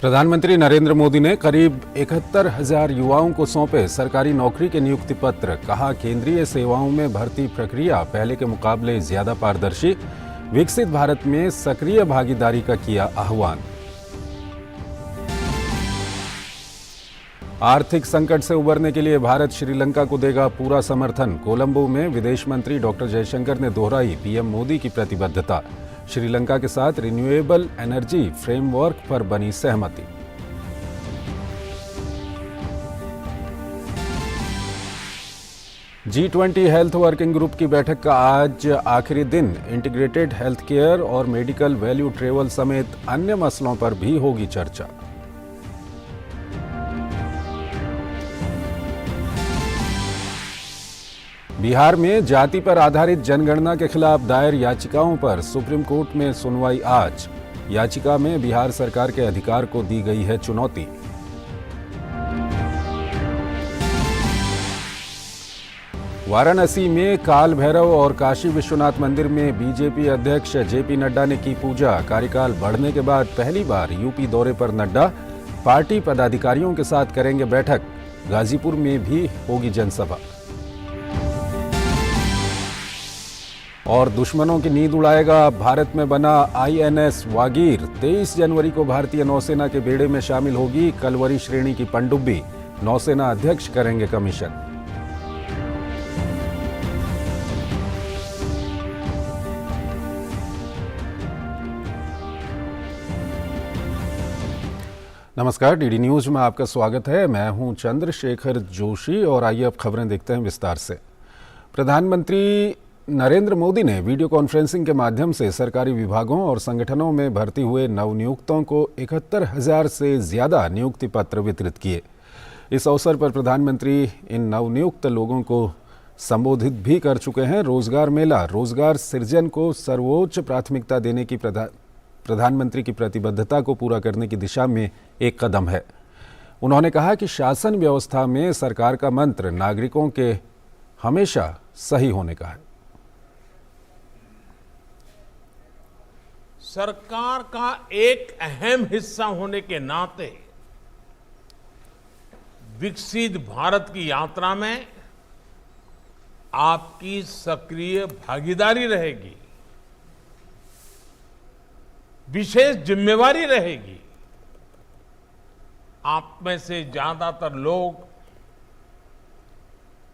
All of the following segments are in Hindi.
प्रधानमंत्री नरेंद्र मोदी ने करीब 71,000 युवाओं को सौंपे सरकारी नौकरी के नियुक्ति पत्र। कहा, केंद्रीय सेवाओं में भर्ती प्रक्रिया पहले के मुकाबले ज्यादा पारदर्शी। विकसित भारत में सक्रिय भागीदारी का किया आह्वान। आर्थिक संकट से उबरने के लिए भारत श्रीलंका को देगा पूरा समर्थन। कोलंबो में विदेश मंत्री डॉक्टर जयशंकर ने दोहराई पीएम मोदी की प्रतिबद्धता। श्रीलंका के साथ रिन्यूएबल एनर्जी फ्रेमवर्क पर बनी सहमति। G20 हेल्थ वर्किंग ग्रुप की बैठक का आज आखिरी दिन। इंटीग्रेटेड हेल्थ केयर और मेडिकल वैल्यू ट्रेवल समेत अन्य मसलों पर भी होगी चर्चा। बिहार में जाति पर आधारित जनगणना के खिलाफ दायर याचिकाओं पर सुप्रीम कोर्ट में सुनवाई आज। याचिका में बिहार सरकार के अधिकार को दी गई है चुनौती। वाराणसी में काल भैरव और काशी विश्वनाथ मंदिर में बीजेपी अध्यक्ष जेपी नड्डा ने की पूजा। कार्यकाल बढ़ने के बाद पहली बार यूपी दौरे पर नड्डा। पार्टी पदाधिकारियों के साथ करेंगे बैठक। गाजीपुर में भी होगी जनसभा। और दुश्मनों की नींद उड़ाएगा भारत में बना आईएनएस वागीर। 23 जनवरी को भारतीय नौसेना के बेड़े में शामिल होगी कलवरी श्रेणी की पनडुब्बी। नौसेना अध्यक्ष करेंगे कमीशन। नमस्कार, डीडी न्यूज में आपका स्वागत है। मैं हूं चंद्रशेखर जोशी और आइए अब खबरें देखते हैं विस्तार से। प्रधानमंत्री नरेंद्र मोदी ने वीडियो कॉन्फ्रेंसिंग के माध्यम से सरकारी विभागों और संगठनों में भर्ती हुए नवनियुक्तों को 71,000 से ज्यादा नियुक्ति पत्र वितरित किए। इस अवसर पर प्रधानमंत्री इन नवनियुक्त लोगों को संबोधित भी कर चुके हैं। रोजगार मेला रोजगार सृजन को सर्वोच्च प्राथमिकता देने की प्रधानमंत्री की प्रतिबद्धता को पूरा करने की दिशा में एक कदम है। उन्होंने कहा कि शासन व्यवस्था में सरकार का मंत्र नागरिकों के हमेशा सही होने का है। सरकार का एक अहम हिस्सा होने के नाते विकसित भारत की यात्रा में आपकी सक्रिय भागीदारी रहेगी, विशेष जिम्मेवारी रहेगी। आप में से ज्यादातर लोग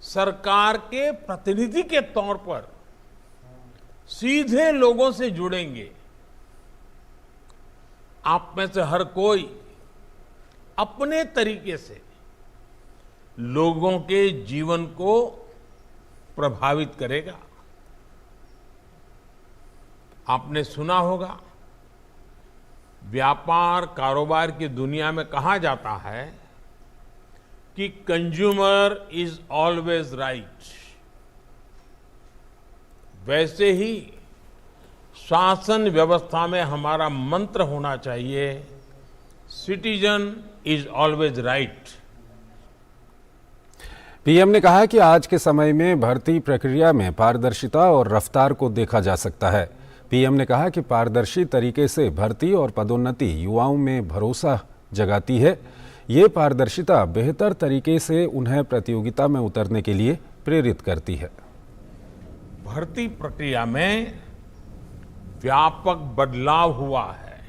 सरकार के प्रतिनिधि के तौर पर सीधे लोगों से जुड़ेंगे। आप में से हर कोई अपने तरीके से लोगों के जीवन को प्रभावित करेगा। आपने सुना होगा, व्यापार कारोबार की दुनिया में कहा जाता है कि कंज्यूमर इज ऑलवेज राइट। वैसे ही शासन व्यवस्था में हमारा मंत्र होना चाहिए, citizen is always right. PM ने कहा कि आज के समय में भर्ती प्रक्रिया में पारदर्शिता और रफ्तार को देखा जा सकता है। पीएम ने कहा कि पारदर्शी तरीके से भर्ती और पदोन्नति युवाओं में भरोसा जगाती है। ये पारदर्शिता बेहतर तरीके से उन्हें प्रतियोगिता में उतरने के लिए प्रेरित करती है। भर्ती प्रक्रिया में व्यापक बदलाव हुआ है।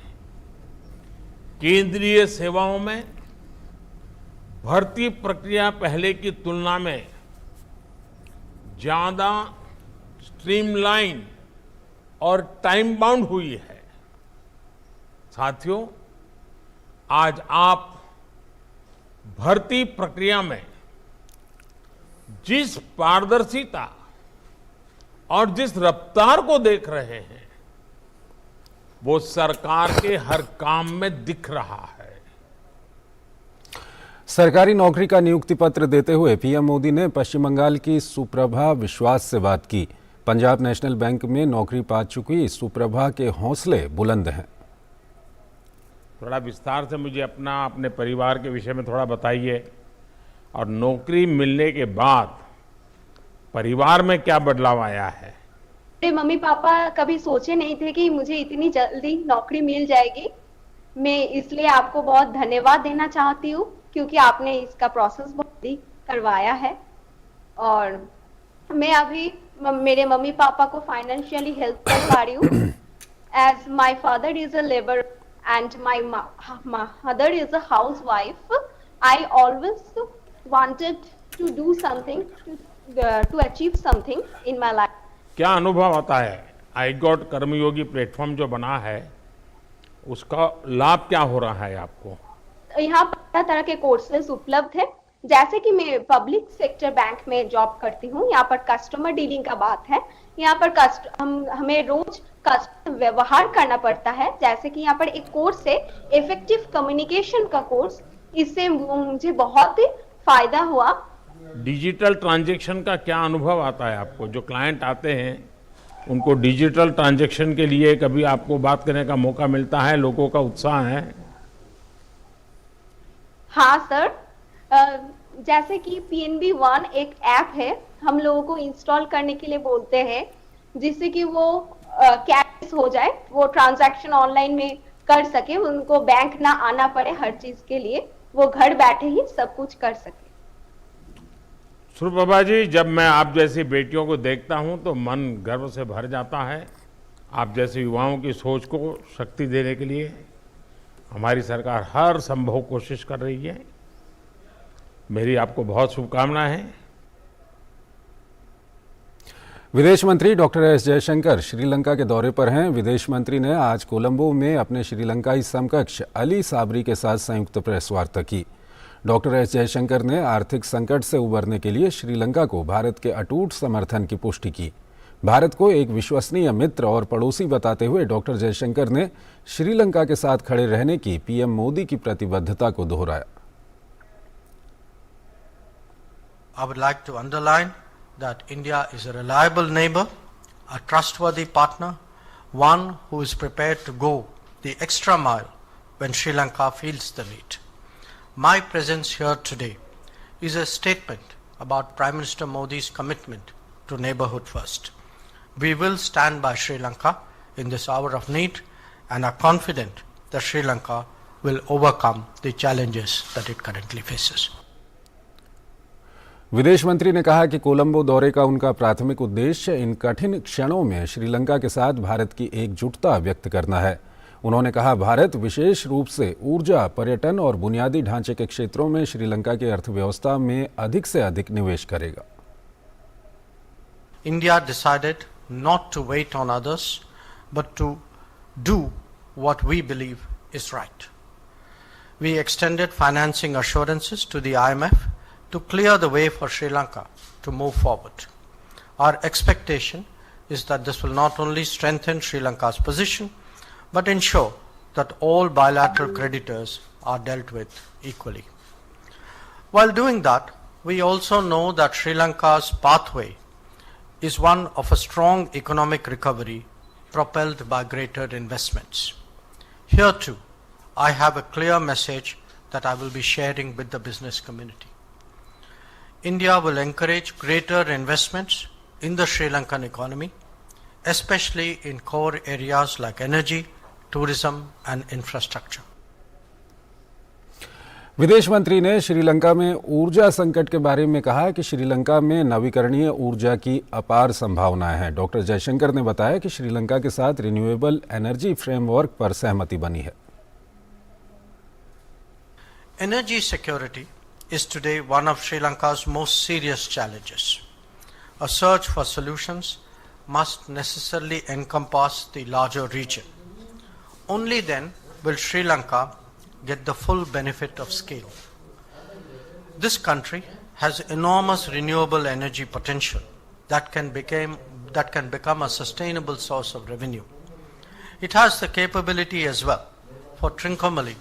केंद्रीय सेवाओं में भर्ती प्रक्रिया पहले की तुलना में ज्यादा स्ट्रीमलाइन और टाइम बाउंड हुई है। साथियों, आज आप भर्ती प्रक्रिया में जिस पारदर्शिता और जिस रफ्तार को देख रहे हैं, वो सरकार के हर काम में दिख रहा है। सरकारी नौकरी का नियुक्ति पत्र देते हुए पीएम मोदी ने पश्चिम बंगाल की सुप्रभा विश्वास से बात की। पंजाब नेशनल बैंक में नौकरी पा चुकी सुप्रभा के हौसले बुलंद हैं। थोड़ा विस्तार से मुझे अपने परिवार के विषय में थोड़ा बताइए, और नौकरी मिलने के बाद परिवार में क्या बदलाव आया है? मेरे मम्मी पापा कभी सोचे नहीं थे कि मुझे इतनी जल्दी नौकरी मिल जाएगी। मैं इसलिए आपको बहुत धन्यवाद देना चाहती हूँ क्योंकि आपने इसका प्रोसेस बहुत जल्दी करवाया है। और मैं अभी मेरे मम्मी पापा को फाइनेंशियली हेल्प कर पा रही हूँ। As my father is a labour and my mother is a housewife, I always wanted to do something to achieve something in my life. क्या अनुभव आता है? आई गॉट कर्मयोगी प्लेटफॉर्म जो बना है उसका लाभ क्या हो रहा है आपको? यहाँ पर तरह तरह के कोर्सेज उपलब्ध है। जैसे कि मैं पब्लिक सेक्टर बैंक में जॉब करती हूँ, यहाँ पर कस्टमर डीलिंग का बात है। यहाँ पर हमें रोज कस्टमर व्यवहार करना पड़ता है। जैसे कि यहाँ पर एक कोर्स है इफेक्टिव कम्युनिकेशन का कोर्स, इससे मुझे बहुत ही फायदा हुआ। डिजिटल ट्रांजैक्शन का क्या अनुभव आता है आपको? जो क्लाइंट आते हैं उनको डिजिटल ट्रांजैक्शन के लिए कभी आपको बात करने का मौका मिलता है? लोगों का उत्साह है? हाँ सर, जैसे कि PNB वन एक ऐप है, हम लोगों को इंस्टॉल करने के लिए बोलते हैं जिससे कि वो कैश हो जाए, वो ट्रांजैक्शन ऑनलाइन में कर सके, उनको बैंक ना आना पड़े हर चीज के लिए, वो घर बैठे ही सब कुछ कर सके। सुप्रभा जी, जब मैं आप जैसी बेटियों को देखता हूं तो मन गर्व से भर जाता है। आप जैसे युवाओं की सोच को शक्ति देने के लिए हमारी सरकार हर संभव कोशिश कर रही है। मेरी आपको बहुत शुभकामनाएं हैं। विदेश मंत्री डॉक्टर एस जयशंकर श्रीलंका के दौरे पर हैं। विदेश मंत्री ने आज कोलंबो में अपने श्रीलंकाई समकक्ष अली साबरी के साथ संयुक्त प्रेस वार्ता की। डॉक्टर एस जयशंकर ने आर्थिक संकट से उबरने के लिए श्रीलंका को भारत के अटूट समर्थन की पुष्टि की। भारत को एक विश्वसनीय मित्र और पड़ोसी बताते हुए डॉक्टर जयशंकर ने श्रीलंका के साथ खड़े रहने की पीएम मोदी की प्रतिबद्धता को दोहराया। I would like to underline that India is a reliable neighbor, a trustworthy partner, one who is prepared to go the extra mile when Sri Lanka feels the need. My presence here today is a statement about Prime Minister Modi's commitment to neighborhood first. We will stand by Sri Lanka in this hour of need and are confident that Sri Lanka will overcome the challenges that it currently faces. विदेश मंत्री ने कहा कि कोलंबो दौरे का उनका प्राथमिक उद्देश्य इन कठिन क्षणों में श्रीलंका के साथ भारत की एकजुटता व्यक्त करना है। उन्होंने कहा, भारत विशेष रूप से ऊर्जा, पर्यटन और बुनियादी ढांचे के क्षेत्रों में श्रीलंका की अर्थव्यवस्था में अधिक से अधिक निवेश करेगा। India decided not to wait on others, but to do what we believe is right. We extended financing assurances to the IMF to clear the way for Sri Lanka to move forward. Our expectation is that this will not only strengthen Sri Lanka's position, but ensure that all bilateral creditors are dealt with equally. While doing that, we also know that Sri Lanka's pathway is one of a strong economic recovery propelled by greater investments. Here too, I have a clear message that I will be sharing with the business community. India will encourage greater investments in the Sri Lankan economy, especially in core areas like energy, tourism and infrastructure. विदेश मंत्री ने श्रीलंका में ऊर्जा संकट के बारे में कहा कि श्रीलंका में नवीकरणीय ऊर्जा की अपार संभावनाएं हैं। डॉक्टर जयशंकर ने बताया कि श्रीलंका के साथ रिन्यूएबल एनर्जी फ्रेमवर्क पर सहमति बनी है। Energy security is today one of Sri Lanka's most serious challenges. A search for solutions must necessarily encompass the larger region. Only then will Sri Lanka get the full benefit of scale. This country has enormous renewable energy potential that can become a sustainable source of revenue. It has the capability as well for Trincomalee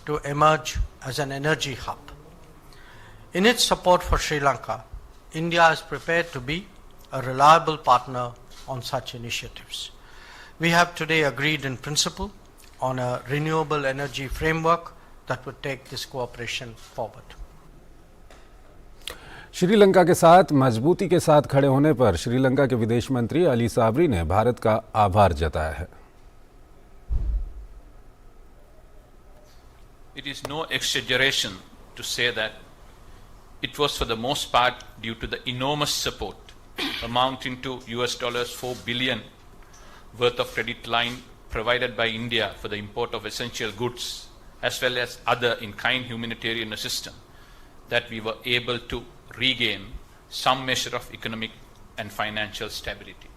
to emerge as an energy hub. In its support for Sri Lanka, India is prepared to be a reliable partner on such initiatives. We have today agreed in principle on a renewable energy framework that would take this cooperation forward. Sri Lanka के साथ मजबूती के साथ खड़े होने पर श्रीलंका के विदेश मंत्री अली साबरी ने भारत का आभार जताया है। It is no exaggeration to say that it was for the most part due to the enormous support amounting to $4 billion worth of credit line provided by India for the import of essential goods as well as other in-kind humanitarian assistance that we were able to regain some measure of economic and financial stability.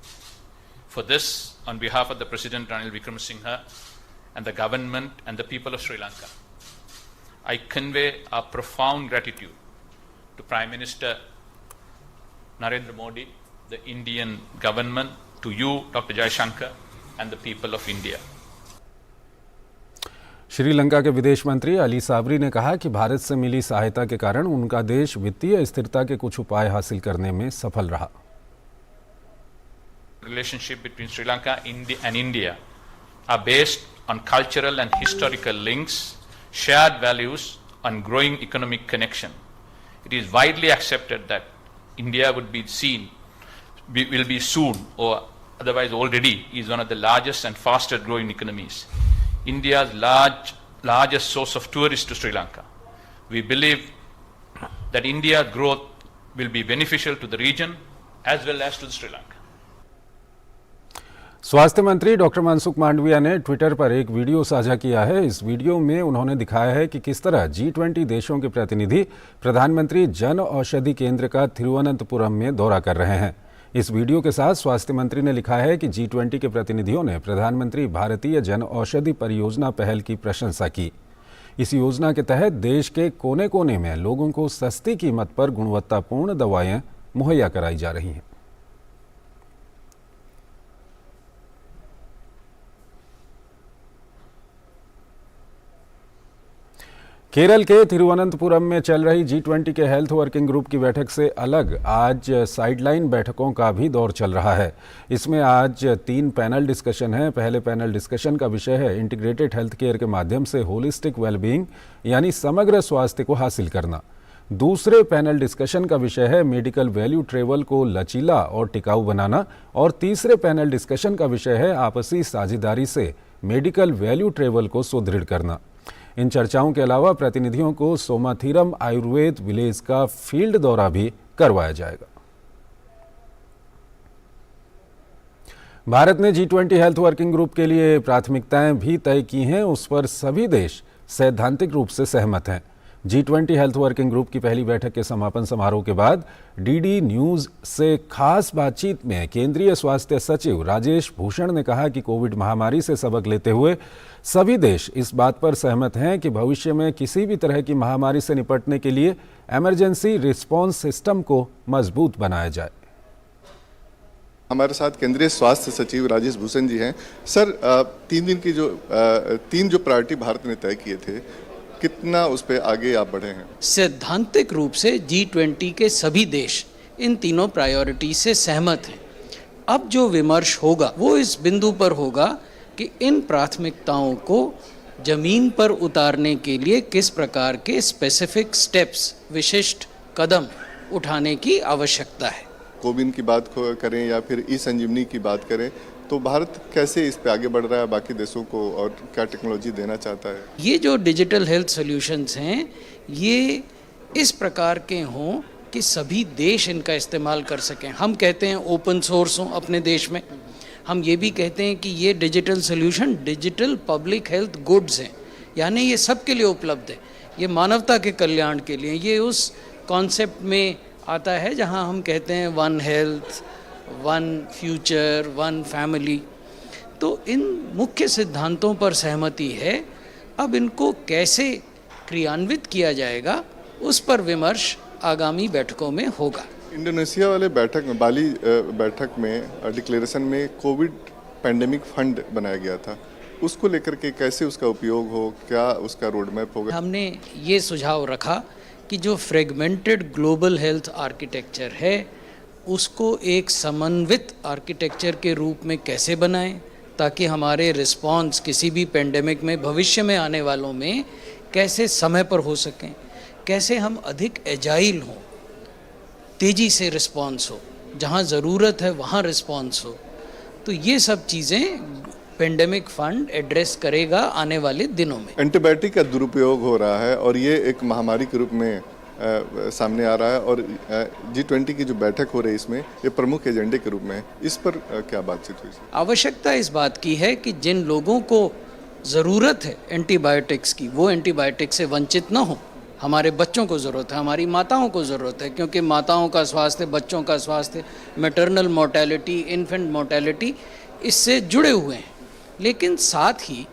For this, on behalf of the President Ranil Wickremesinghe and the government and the people of Sri Lanka, I convey our profound gratitude to Prime Minister Narendra Modi, the Indian government, to you, Dr. Jaishankar, and the people of India. Sri Lanka के विदेश मंत्री अली साबरी ने कहा कि भारत से मिली सहायता के कारण उनका देश वित्तीय स्थिरता के कुछ उपाय हासिल करने में सफल रहा। Relationship between Sri Lanka and India are based on cultural and historical links, shared values, and growing economic connection. It is widely accepted that India will be soon, or otherwise already, is one of the largest and fastest growing economies. India's largest source of tourists to Sri Lanka. We believe that India's growth will be beneficial to the region as well as to Sri Lanka. स्वास्थ्य मंत्री डॉक्टर मनसुख मांडविया ने ट्विटर पर एक वीडियो साझा किया है। इस वीडियो में उन्होंने दिखाया है कि किस तरह G20 देशों के प्रतिनिधि प्रधानमंत्री जन औषधि केंद्र का तिरुवनंतपुरम में दौरा कर रहे हैं। इस वीडियो के साथ स्वास्थ्य मंत्री ने लिखा है कि G20 के प्रतिनिधियों ने प्रधानमंत्री भारतीय जन औषधि परियोजना पहल की प्रशंसा की। इस योजना के तहत देश के कोने कोने में लोगों को सस्ती कीमत पर गुणवत्तापूर्ण दवाएं मुहैया कराई जा रही हैं। केरल के तिरुवनंतपुरम में चल रही G20 के हेल्थ वर्किंग ग्रुप की बैठक से अलग आज साइडलाइन बैठकों का भी दौर चल रहा है। इसमें आज 3 पैनल डिस्कशन हैं। पहले पैनल डिस्कशन का विषय है इंटीग्रेटेड हेल्थ केयर के माध्यम से होलिस्टिक वेलबींग यानी समग्र स्वास्थ्य को हासिल करना। दूसरे पैनल डिस्कशन का विषय है मेडिकल वैल्यू ट्रेवल को लचीला और टिकाऊ बनाना और तीसरे पैनल डिस्कशन का विषय है आपसी साझेदारी से मेडिकल वैल्यू ट्रेवल को सुदृढ़ करना। इन चर्चाओं के अलावा प्रतिनिधियों को सोमाथीरम आयुर्वेद विलेज का फील्ड दौरा भी करवाया जाएगा। भारत ने G20 हेल्थ वर्किंग ग्रुप के लिए प्राथमिकताएं भी तय की हैं, उस पर सभी देश सैद्धांतिक रूप से सहमत हैं। G20 हेल्थ वर्किंग ग्रुप की पहली बैठक के समापन समारोह के बाद डीडी न्यूज से खास बातचीत में केंद्रीय स्वास्थ्य सचिव राजेश भूषण ने कहा कि कोविड महामारी से सबक लेते हुए सभी देश इस बात पर सहमत हैं कि भविष्य में किसी भी तरह की महामारी से निपटने के लिए इमरजेंसी रिस्पांस सिस्टम को मजबूत बनाया जाए। हमारे साथ केंद्रीय स्वास्थ्य सचिव राजेश भूषण जी हैं। सर, 3 दिन की तीन जो प्रायोरिटी भारत ने तय किए थे, कितना उस पर आगे आप बढ़े हैं? सैद्धांतिक रूप से G20 के सभी देश इन तीनों प्रायोरिटी से सहमत हैं। अब जो विमर्श होगा वो इस बिंदु पर होगा कि इन प्राथमिकताओं को जमीन पर उतारने के लिए किस प्रकार के स्पेसिफिक स्टेप्स, विशिष्ट कदम उठाने की आवश्यकता है। कोविन की बात करें या फिर ई संजीवनी की बात करें, तो भारत कैसे इस पे आगे बढ़ रहा है बाकी देशों को और क्या टेक्नोलॉजी देना चाहता है? ये जो डिजिटल हेल्थ सॉल्यूशंस हैं, ये इस प्रकार के हों कि सभी देश इनका इस्तेमाल कर सकें। हम कहते हैं ओपन सोर्स हों अपने देश में, हम ये भी कहते हैं कि ये digital solution digital public health goods हैं, यानी ये सबके लिए उपलब्ध है, ये मानवता के कल्याण के लिए। ये उस कॉन्सेप्ट में आता है जहां हम कहते हैं one health, one future, one family. तो इन मुख्य सिद्धांतों पर सहमति है। अब इनको कैसे क्रियान्वित किया जाएगा उस पर विमर्श आगामी बैठकों में होगा। इंडोनेशिया वाले बाली बैठक में डिक्लेरेशन में कोविड पैंडेमिक फंड बनाया गया था, उसको लेकर के कैसे उसका उपयोग हो, क्या उसका रोड मैप होगा? हमने ये सुझाव रखा कि जो फ्रेगमेंटेड ग्लोबल हेल्थ आर्किटेक्चर है उसको एक समन्वित आर्किटेक्चर के रूप में कैसे बनाएं ताकि हमारे रिस्पांस किसी भी पेंडेमिक में भविष्य में आने वालों में कैसे समय पर हो सकें, कैसे हम अधिक एजाइल हों, तेज़ी से रिस्पांस हो, जहां ज़रूरत है वहां रिस्पांस हो। तो ये सब चीज़ें पेंडेमिक फंड एड्रेस करेगा आने वाले दिनों में। एंटीबायोटिक का दुरुपयोग हो रहा है और ये एक महामारी के रूप में सामने आ रहा है और G20 की जो बैठक हो रही है इसमें ये प्रमुख एजेंडे के रूप में है। इस पर क्या बातचीत हुई? आवश्यकता इस बात की है कि जिन लोगों को ज़रूरत है एंटीबायोटिक्स की, वो एंटीबायोटिक से वंचित ना हो। हमारे बच्चों को ज़रूरत है, हमारी माताओं को ज़रूरत है, क्योंकि माताओं का स्वास्थ्य, बच्चों का स्वास्थ्य, मैटरनल मोर्टेलिटी, इन्फेंट मोर्टेलिटी इससे जुड़े हुए हैं। लेकिन साथ ही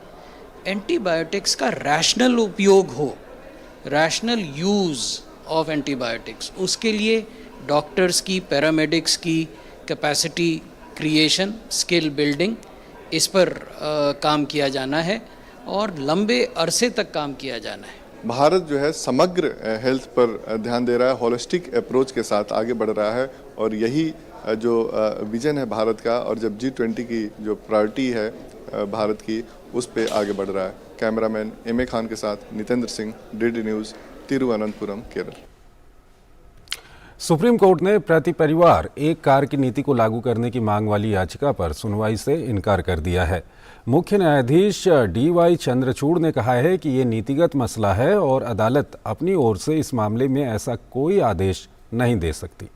एंटीबायोटिक्स का रैशनल उपयोग हो, रैशनल यूज़ ऑफ एंटीबायोटिक्स, उसके लिए डॉक्टर्स की, पैरामेडिक्स की कैपेसिटी क्रिएशन, स्किल बिल्डिंग, इस पर काम किया जाना है और लंबे अरसे तक काम किया जाना है। भारत जो है समग्र हेल्थ पर ध्यान दे रहा है, होलिस्टिक अप्रोच के साथ आगे बढ़ रहा है और यही जो विजन है भारत का, और जब G20 की जो प्रायोरिटी है भारत की, उस पे आगे बढ़ रहा है। Cameraman M.A. खान के साथ Nitendra Singh, DD news, Thiruvananthapuram, Kerala. Supreme court ने प्रति परिवार एक कार की नीति को लागू करने की मांग वाली याचिका पर सुनवाई से इनकार कर दिया है। मुख्य न्यायाधीश D.Y. चंद्रचूड़ ने कहा है कि ये नीतिगत मसला है और अदालत अपनी ओर से इस मामले में ऐसा कोई आदेश नहीं दे सकती।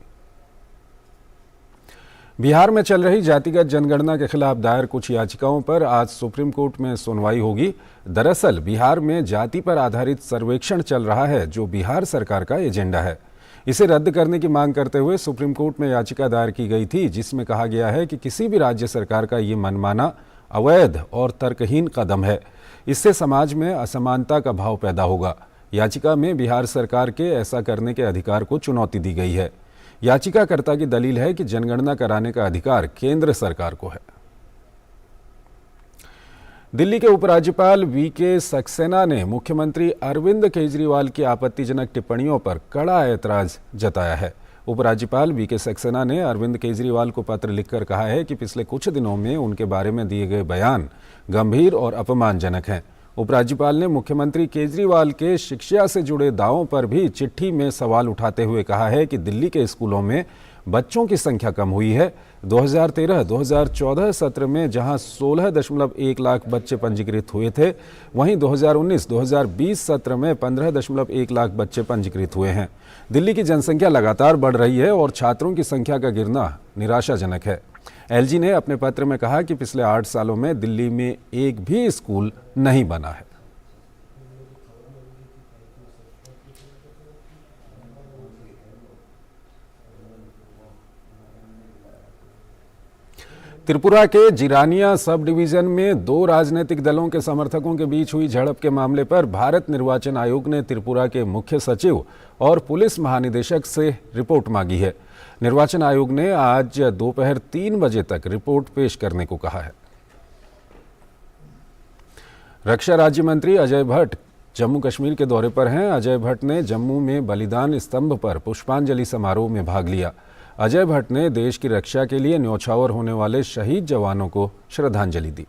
बिहार में चल रही जातिगत जनगणना के खिलाफ दायर कुछ याचिकाओं पर आज सुप्रीम कोर्ट में सुनवाई होगी। दरअसल बिहार में जाति पर आधारित सर्वेक्षण चल रहा है, जो बिहार सरकार का एजेंडा है। इसे रद्द करने की मांग करते हुए सुप्रीम कोर्ट में याचिका दायर की गई थी, जिसमें कहा गया है कि किसी भी राज्य सरकार का ये मनमाना, अवैध और तर्कहीन कदम है। इससे समाज में असमानता का भाव पैदा होगा। याचिका में बिहार सरकार के ऐसा करने के अधिकार को चुनौती दी गई है। याचिकाकर्ता की दलील है कि जनगणना कराने का अधिकार केंद्र सरकार को है। दिल्ली के उपराज्यपाल V.K. सक्सेना ने मुख्यमंत्री अरविंद केजरीवाल की आपत्तिजनक टिप्पणियों पर कड़ा ऐतराज जताया है। उपराज्यपाल V.K. सक्सेना ने अरविंद केजरीवाल को पत्र लिखकर कहा है कि पिछले कुछ दिनों में उनके बारे में दिए गए बयान गंभीर और अपमानजनक हैं। उपराज्यपाल ने मुख्यमंत्री केजरीवाल के शिक्षा से जुड़े दावों पर भी चिट्ठी में सवाल उठाते हुए कहा है कि दिल्ली के स्कूलों में बच्चों की संख्या कम हुई है। 2013-2014 सत्र में जहां 16.1 लाख बच्चे पंजीकृत हुए थे, वहीं 2019-2020 सत्र में 15.1 लाख बच्चे पंजीकृत हुए हैं। दिल्ली की जनसंख्या लगातार बढ़ रही है और छात्रों की संख्या का गिरना निराशाजनक है। एलजी ने अपने पत्र में कहा कि पिछले 8 सालों में दिल्ली में एक भी स्कूल नहीं बना है। त्रिपुरा के जिरानिया सब डिवीजन में 2 राजनीतिक दलों के समर्थकों के बीच हुई झड़प के मामले पर भारत निर्वाचन आयोग ने त्रिपुरा के मुख्य सचिव और पुलिस महानिदेशक से रिपोर्ट मांगी है। निर्वाचन आयोग ने आज दोपहर 3 बजे तक रिपोर्ट पेश करने को कहा है। रक्षा राज्य मंत्री अजय भट्ट जम्मू कश्मीर के दौरे पर हैं। अजय भट्ट ने जम्मू में बलिदान स्तंभ पर पुष्पांजलि समारोह में भाग लिया। अजय भट्ट ने देश की रक्षा के लिए न्योछावर होने वाले शहीद जवानों को श्रद्धांजलि दी।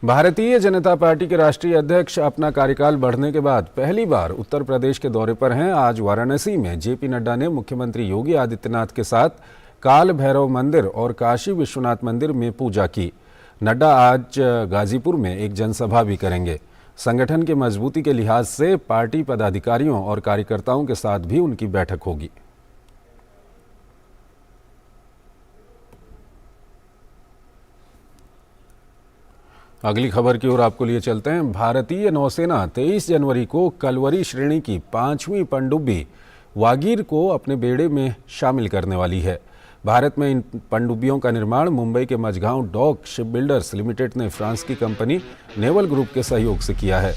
भारतीय जनता पार्टी के राष्ट्रीय अध्यक्ष अपना कार्यकाल बढ़ने के बाद पहली बार उत्तर प्रदेश के दौरे पर हैं। आज वाराणसी में जेपी नड्डा ने मुख्यमंत्री योगी आदित्यनाथ के साथ काल भैरव मंदिर और काशी विश्वनाथ मंदिर में पूजा की। नड्डा आज गाजीपुर में एक जनसभा भी करेंगे। संगठन की मजबूती के लिहाज से पार्टी पदाधिकारियों और कार्यकर्ताओं के साथ भी उनकी बैठक होगी। अगली खबर की ओर आपको लिए चलते हैं। भारतीय नौसेना 23 जनवरी को कलवरी श्रेणी की 5वीं पनडुब्बी वागीर को अपने बेड़े में शामिल करने वाली है। भारत में इन पनडुब्बियों का निर्माण मुंबई के Mazagaon dock shipbuilders limited ने फ्रांस की कंपनी नेवल ग्रुप के सहयोग से किया है।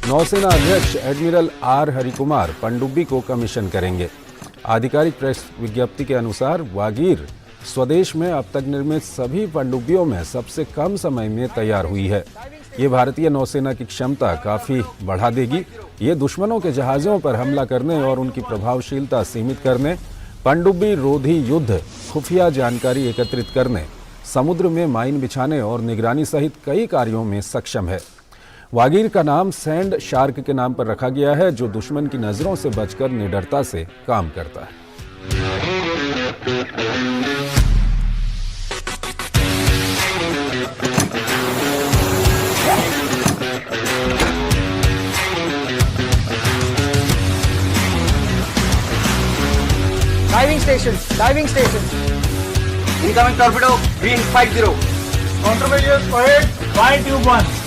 नौसेना अध्यक्ष एडमिरल आर हरिकुमार पनडुब्बी को कमीशन करेंगे। आधिकारिक प्रेस विज्ञप्ति के अनुसार वागीर स्वदेश में अब तक निर्मित सभी पनडुब्बियों में सबसे कम समय में तैयार हुई है। ये भारतीय नौसेना की क्षमता काफ़ी बढ़ा देगी। ये दुश्मनों के जहाज़ों पर हमला करने और उनकी प्रभावशीलता सीमित करने, पनडुब्बी रोधी युद्ध, खुफिया जानकारी एकत्रित करने, समुद्र में माइन बिछाने और निगरानी सहित कई कार्यों में सक्षम है। वागीर का नाम सैंड शार्क के नाम पर रखा गया है, जो दुश्मन की नजरों से बचकर निडरता से काम करता है। Diving station. Incoming torpedo, green 50. Countermeasures for it, fire tube 1.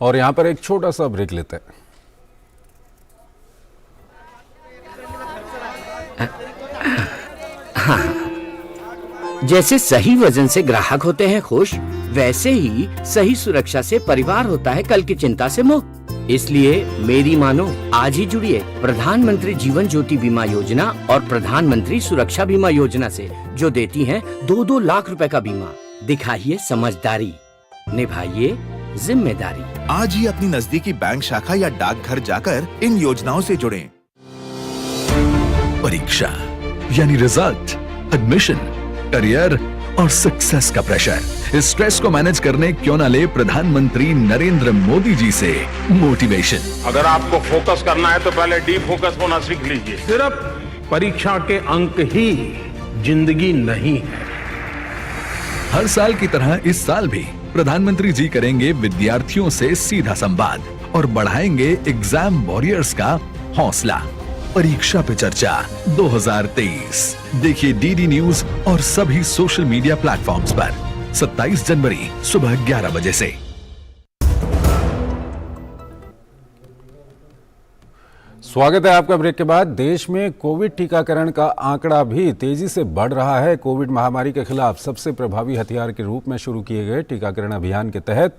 और यहां पर एक छोटा सा ब्रेक लेते हैं। जैसे सही वजन से ग्राहक होते हैं खुश, वैसे ही सही सुरक्षा से परिवार होता है कल की चिंता से मुक्त। इसलिए मेरी मानो, आज ही जुड़िए प्रधानमंत्री जीवन ज्योति बीमा योजना और प्रधानमंत्री सुरक्षा बीमा योजना से, जो देती हैं 2-2 लाख रुपए का बीमा। दिखाइए समझदारी, निभाइए जिम्मेदारी। आज ही अपनी नजदीकी बैंक शाखा या डाकघर जाकर इन योजनाओं से जुड़ें। परीक्षा यानी रिजल्ट, एडमिशन, करियर और सक्सेस का प्रेशर। इस स्ट्रेस को मैनेज करने क्यों ना ले प्रधानमंत्री नरेंद्र मोदी जी से मोटिवेशन। अगर आपको फोकस करना है तो पहले डी फोकस होना सीख लीजिए। सिर्फ परीक्षा के अंक ही जिंदगी नहीं है। हर साल की तरह इस साल भी प्रधानमंत्री जी करेंगे विद्यार्थियों से सीधा संवाद और बढ़ाएंगे एग्जाम वॉरियर्स का हौसला। परीक्षा पे चर्चा 2023 देखिए डीडी न्यूज और सभी सोशल मीडिया प्लेटफॉर्म्स पर 27 जनवरी सुबह 11 बजे से। स्वागत है आपका ब्रेक के बाद। देश में कोविड टीकाकरण का आंकड़ा भी तेजी से बढ़ रहा है। कोविड महामारी के खिलाफ सबसे प्रभावी हथियार के रूप में शुरू किए गए टीकाकरण अभियान के तहत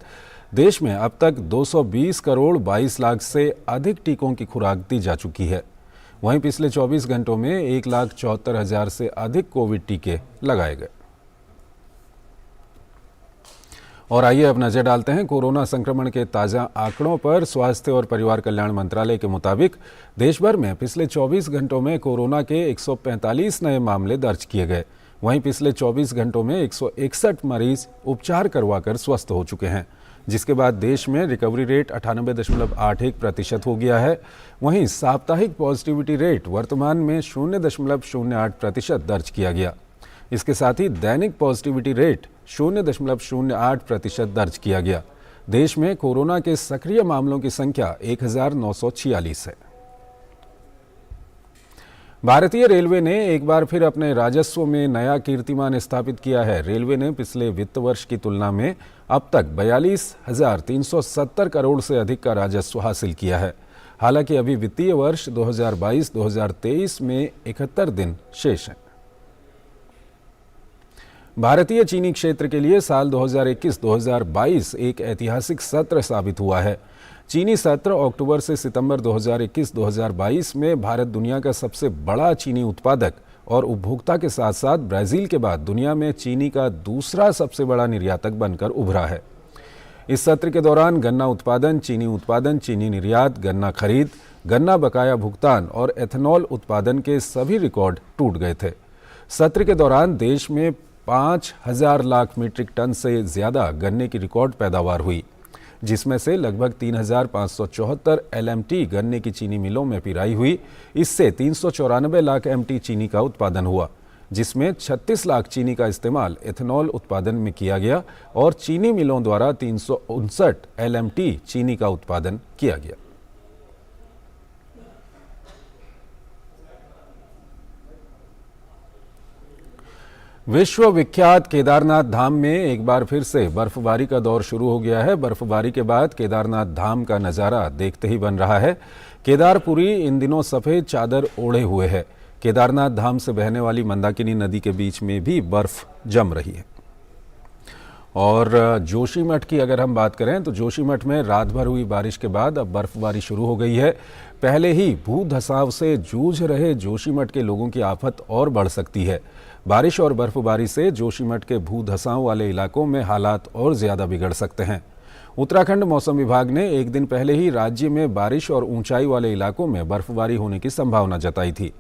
देश में अब तक 220 करोड़ 22 लाख से अधिक टीकों की खुराक दी जा चुकी है। वहीं पिछले 24 घंटों में 1,74,000 से अधिक कोविड टीके लगाए गए। और आइए अब नजर डालते हैं कोरोना संक्रमण के ताज़ा आंकड़ों पर। स्वास्थ्य और परिवार कल्याण मंत्रालय के मुताबिक देश भर में पिछले 24 घंटों में कोरोना के 145 नए मामले दर्ज किए गए। वहीं पिछले 24 घंटों में 161 मरीज उपचार करवाकर स्वस्थ हो चुके हैं, जिसके बाद देश में रिकवरी रेट 98.81% हो गया है। वहीं साप्ताहिक पॉजिटिविटी रेट वर्तमान में 0.08% दर्ज किया गया। इसके साथ ही दैनिक पॉजिटिविटी रेट 0.08% दर्ज किया गया। देश में कोरोना के सक्रिय मामलों की संख्या 1946 है। भारतीय रेलवे ने एक बार फिर अपने राजस्व में नया कीर्तिमान स्थापित किया है। रेलवे ने पिछले वित्त वर्ष की तुलना में अब तक 42,370 करोड़ से अधिक का राजस्व हासिल किया है। हालांकि अभी वित्तीय वर्ष 2022-2023 में 71 दिन शेष हैं। भारतीय चीनी क्षेत्र के लिए साल 2021-2022 एक ऐतिहासिक सत्र साबित हुआ है। चीनी सत्र अक्टूबर से सितंबर 2021-2022 में भारत दुनिया का सबसे बड़ा चीनी उत्पादक और उपभोक्ता के साथ साथ ब्राजील के बाद दुनिया में चीनी का दूसरा सबसे बड़ा निर्यातक बनकर उभरा है। इस सत्र के दौरान गन्ना उत्पादन, चीनी निर्यात, गन्ना खरीद, गन्ना बकाया भुगतान और एथेनॉल उत्पादन के सभी रिकॉर्ड टूट गए थे। सत्र के दौरान देश में 5,000 लाख मीट्रिक टन से ज़्यादा गन्ने की रिकॉर्ड पैदावार हुई, जिसमें से लगभग 3,574 LMT गन्ने की चीनी मिलों में पिराई हुई। इससे 394 लाख MT चीनी का उत्पादन हुआ, जिसमें 36 लाख चीनी का इस्तेमाल एथेनॉल उत्पादन में किया गया और चीनी मिलों द्वारा 359 LMT चीनी का उत्पादन किया गया। विश्व विख्यात केदारनाथ धाम में एक बार फिर से बर्फबारी का दौर शुरू हो गया है। बर्फबारी के बाद केदारनाथ धाम का नज़ारा देखते ही बन रहा है। केदारपुरी इन दिनों सफ़ेद चादर ओढ़े हुए है। केदारनाथ धाम से बहने वाली मंदाकिनी नदी के बीच में भी बर्फ जम रही है। और जोशीमठ की अगर हम बात करें तो जोशीमठ में रात भर हुई बारिश के बाद अब बर्फबारी शुरू हो गई है। पहले ही भू धसाव से जूझ रहे जोशीमठ के लोगों की आफत और बढ़ सकती है। बारिश और बर्फबारी से जोशीमठ के भू धसाव वाले इलाकों में हालात और ज़्यादा बिगड़ सकते हैं। उत्तराखंड मौसम विभाग ने एक दिन पहले ही राज्य में बारिश और ऊंचाई वाले इलाकों में बर्फबारी होने की संभावना जताई थी।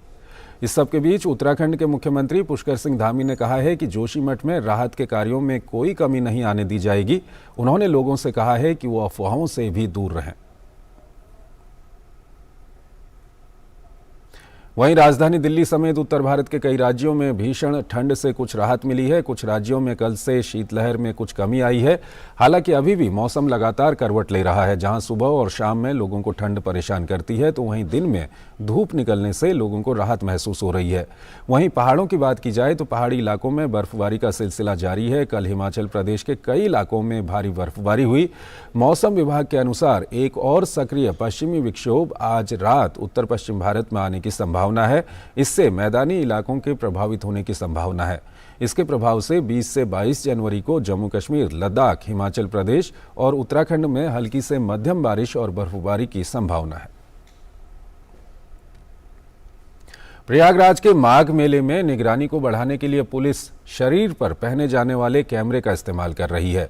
इस सबके बीच उत्तराखंड के मुख्यमंत्री पुष्कर सिंह धामी ने कहा है कि जोशीमठ में राहत के कार्यों में कोई कमी नहीं आने दी जाएगी। उन्होंने लोगों से कहा है कि वो अफवाहों से भी दूर रहें। वहीं राजधानी दिल्ली समेत उत्तर भारत के कई राज्यों में भीषण ठंड से कुछ राहत मिली है। कुछ राज्यों में कल से शीतलहर में कुछ कमी आई है। हालांकि अभी भी मौसम लगातार करवट ले रहा है। जहां सुबह और शाम में लोगों को ठंड परेशान करती है, तो वहीं दिन में धूप निकलने से लोगों को राहत महसूस हो रही है। वहीं पहाड़ों की बात की जाए तो पहाड़ी इलाकों में बर्फबारी का सिलसिला जारी है। कल हिमाचल प्रदेश के कई इलाकों में भारी बर्फबारी हुई। मौसम विभाग के अनुसार एक और सक्रिय पश्चिमी विक्षोभ आज रात उत्तर पश्चिम भारत में आने की संभावना है। इससे मैदानी इलाकों के प्रभावित होने की संभावना है। इसके प्रभाव से 20 से 22 जनवरी को जम्मू कश्मीर, लद्दाख, हिमाचल प्रदेश और उत्तराखंड में हल्की से मध्यम बारिश और बर्फबारी की संभावना है। प्रयागराज के माघ मेले में निगरानी को बढ़ाने के लिए पुलिस शरीर पर पहने जाने वाले कैमरे का इस्तेमाल कर रही है।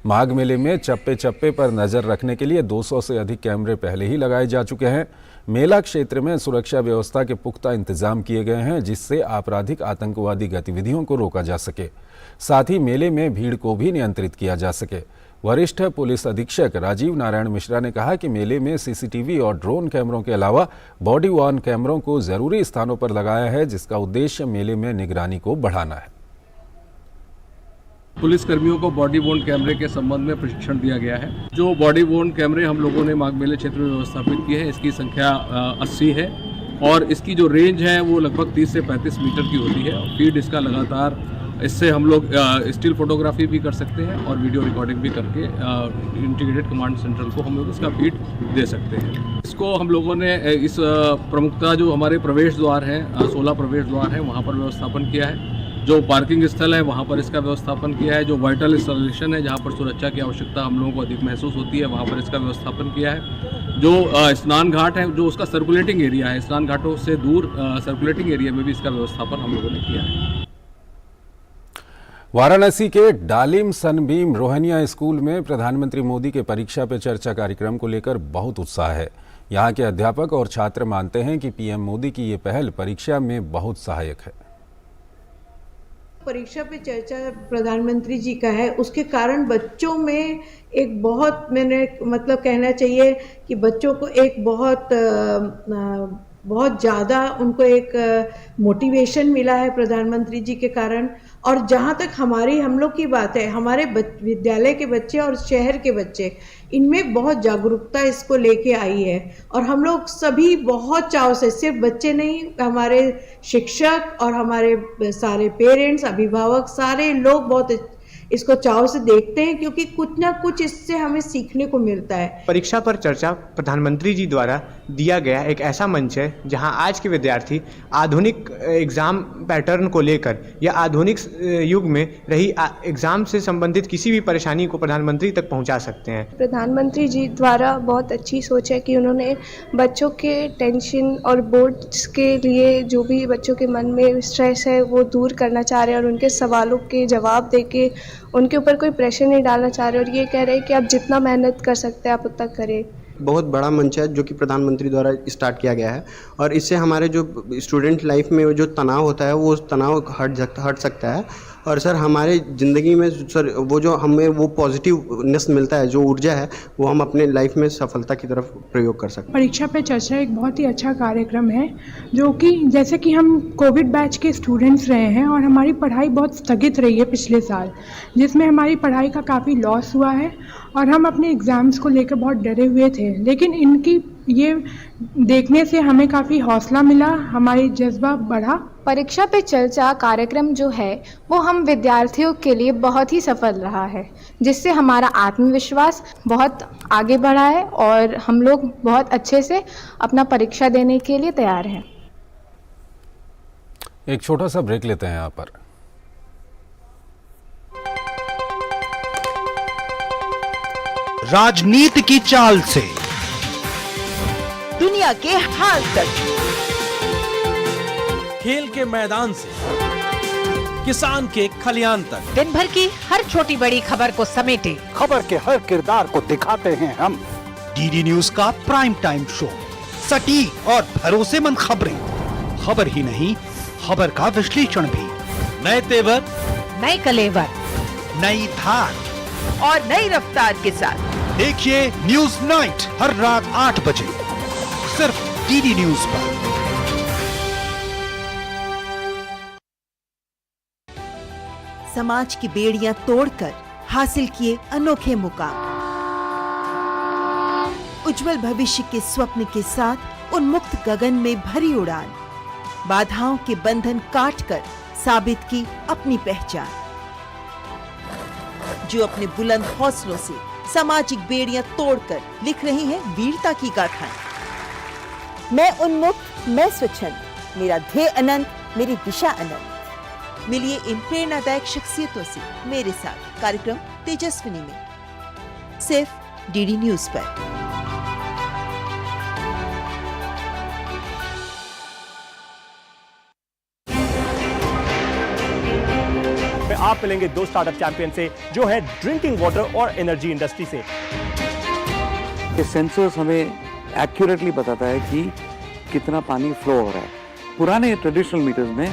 माघ मेले में चप्पे चप्पे पर नजर रखने के लिए 200 से अधिक कैमरे पहले ही लगाए जा चुके हैं। मेला क्षेत्र में सुरक्षा व्यवस्था के पुख्ता इंतजाम किए गए हैं, जिससे आपराधिक आतंकवादी गतिविधियों को रोका जा सके। साथ ही मेले में भीड़ को भी नियंत्रित किया जा सके। वरिष्ठ पुलिस अधीक्षक राजीव नारायण मिश्रा ने कहा कि मेले में सीसीटीवी और ड्रोन कैमरों के अलावा बॉडी वॉर्न कैमरों को जरूरी स्थानों पर लगाया है, जिसका उद्देश्य मेले में निगरानी को बढ़ाना है। पुलिस कर्मियों को बॉडी वॉर्न कैमरे के संबंध में प्रशिक्षण दिया गया है। जो बॉडी वॉर्न कैमरे हम लोगों ने माघ मेले क्षेत्र में व्यवस्थापित किए हैं, इसकी संख्या 80 है और इसकी जो रेंज है वो लगभग 30 से 35 मीटर की होती है। फीड इसका लगातार, इससे हम लोग स्टिल फोटोग्राफी भी कर सकते हैं और वीडियो रिकॉर्डिंग भी करके इंटीग्रेटेड कमांड सेंट्रल को हम लोग इसका फीड दे सकते हैं। इसको हम लोगों ने इस प्रमुखता जो हमारे प्रवेश द्वार हैं, 16 प्रवेश द्वार हैं, वहाँ पर व्यवस्थापन किया है। जो पार्किंग स्थल है वहाँ पर इसका व्यवस्थापन किया है। जो वाइटल इंस्टॉलेशन है, जहाँ पर सुरक्षा की आवश्यकता हम लोगों को अधिक महसूस होती है, वहाँ पर इसका व्यवस्थापन किया है। जो स्नान घाट है, जो उसका सर्कुलेटिंग एरिया है, स्नान घाटों से दूर सर्कुलेटिंग एरिया में भी इसका व्यवस्थापन हम लोगों ने किया है। वाराणसी के डालिम सनबीम रोहनिया स्कूल में प्रधानमंत्री मोदी के परीक्षा पे चर्चा कार्यक्रम को लेकर बहुत उत्साह है। यहाँ के अध्यापक और छात्र मानते हैं कि पीएम मोदी की ये पहल परीक्षा में बहुत सहायक है। परीक्षा पे चर्चा प्रधानमंत्री जी का है, उसके कारण बच्चों में एक बहुत, मैंने मतलब कहना चाहिए कि बच्चों को एक बहुत ज़्यादा उनको एक मोटिवेशन मिला है प्रधानमंत्री जी के कारण। और जहाँ तक हम लोग की बात है, हमारे विद्यालय के बच्चे और शहर के बच्चे, इनमें बहुत जागरूकता इसको लेके आई है और हम लोग सभी बहुत चाव से, सिर्फ बच्चे नहीं, हमारे शिक्षक और हमारे सारे पेरेंट्स, अभिभावक, सारे लोग बहुत इसको चाव से देखते हैं, क्योंकि कुछ ना कुछ इससे हमें सीखने को मिलता है। परीक्षा पर चर्चा प्रधानमंत्री जी द्वारा दिया गया एक ऐसा मंच है जहां आज के विद्यार्थी आधुनिक एग्जाम पैटर्न को लेकर या आधुनिक युग में रही एग्जाम से संबंधित किसी भी परेशानी को प्रधानमंत्री तक पहुंचा सकते हैं। प्रधानमंत्री जी द्वारा बहुत अच्छी सोच है कि उन्होंने बच्चों के टेंशन और बोर्ड्स के लिए जो भी बच्चों के मन में स्ट्रेस है वो दूर करना चाह रहे हैं और उनके सवालों के जवाब देके उनके ऊपर कोई प्रेशर नहीं डालना चाह रहे और ये कह रहे हैं कि आप जितना मेहनत कर सकते हैं आप उतना करें। बहुत बड़ा मंच है जो कि प्रधानमंत्री द्वारा स्टार्ट किया गया है और इससे हमारे जो स्टूडेंट लाइफ में जो तनाव होता है वो तनाव हट सकता है। और सर हमारे ज़िंदगी में सर वो जो हमें वो पॉजिटिवनेस मिलता है, जो ऊर्जा है, वो हम अपने लाइफ में सफलता की तरफ प्रयोग कर सकते हैं। परीक्षा पे चर्चा एक बहुत ही अच्छा कार्यक्रम है, जो कि जैसे कि हम कोविड बैच के स्टूडेंट्स रहे हैं और हमारी पढ़ाई बहुत स्थगित रही है पिछले साल, जिसमें हमारी पढ़ाई का काफ़ी लॉस हुआ है और हम अपने एग्ज़ाम्स को लेकर बहुत डरे हुए थे। लेकिन इनकी ये देखने से हमें काफ़ी हौसला मिला, हमारी जज्बा बढ़ा। परीक्षा पे चर्चा कार्यक्रम जो है वो हम विद्यार्थियों के लिए बहुत ही सफल रहा है, जिससे हमारा आत्मविश्वास बहुत आगे बढ़ा है और हम लोग बहुत अच्छे से अपना परीक्षा देने के लिए तैयार हैं। एक छोटा सा ब्रेक लेते हैं यहाँ पर। राजनीति की चाल से दुनिया के हाल तक, खेल के मैदान से किसान के खलियान तक, दिन भर की हर छोटी बड़ी खबर को समेटे खबर के हर किरदार को दिखाते हैं हम। डीडी न्यूज का प्राइम टाइम शो, सटीक और भरोसेमंद खबरें, खबर ही नहीं, खबर का विश्लेषण भी। नए तेवर, नए कलेवर नई धार और नई रफ्तार के साथ देखिए न्यूज नाइट हर रात 8 बजे सिर्फ डीडी न्यूज पर। समाज की बेड़ियां तोड़कर हासिल किए अनोखे मुकाम, उज्जवल भविष्य के स्वप्न के साथ उन्मुक्त गगन में भरी उड़ान, बाधाओं के बंधन काटकर साबित की अपनी पहचान, जो अपने बुलंद हौसलों से सामाजिक बेड़ियां तोड़कर लिख रही हैं वीरता की गाथाएं। मैं उन्मुक्त, मैं स्वच्छंद, मेरा ध्येय अनंत, मेरी दिशा अनंत। मिलिए इन प्रेरणादायक शख्सियतों से मेरे साथ कार्यक्रम तेजस्विनी में, सिर्फ डीडी न्यूज पर। आप मिलेंगे दो स्टार्टअप चैंपियन से जो है ड्रिंकिंग वाटर और एनर्जी इंडस्ट्री से। ये सेंसर्स हमें एक्यूरेटली बताता है कि कितना पानी फ्लो हो रहा है। पुराने ट्रेडिशनल मीटर्स में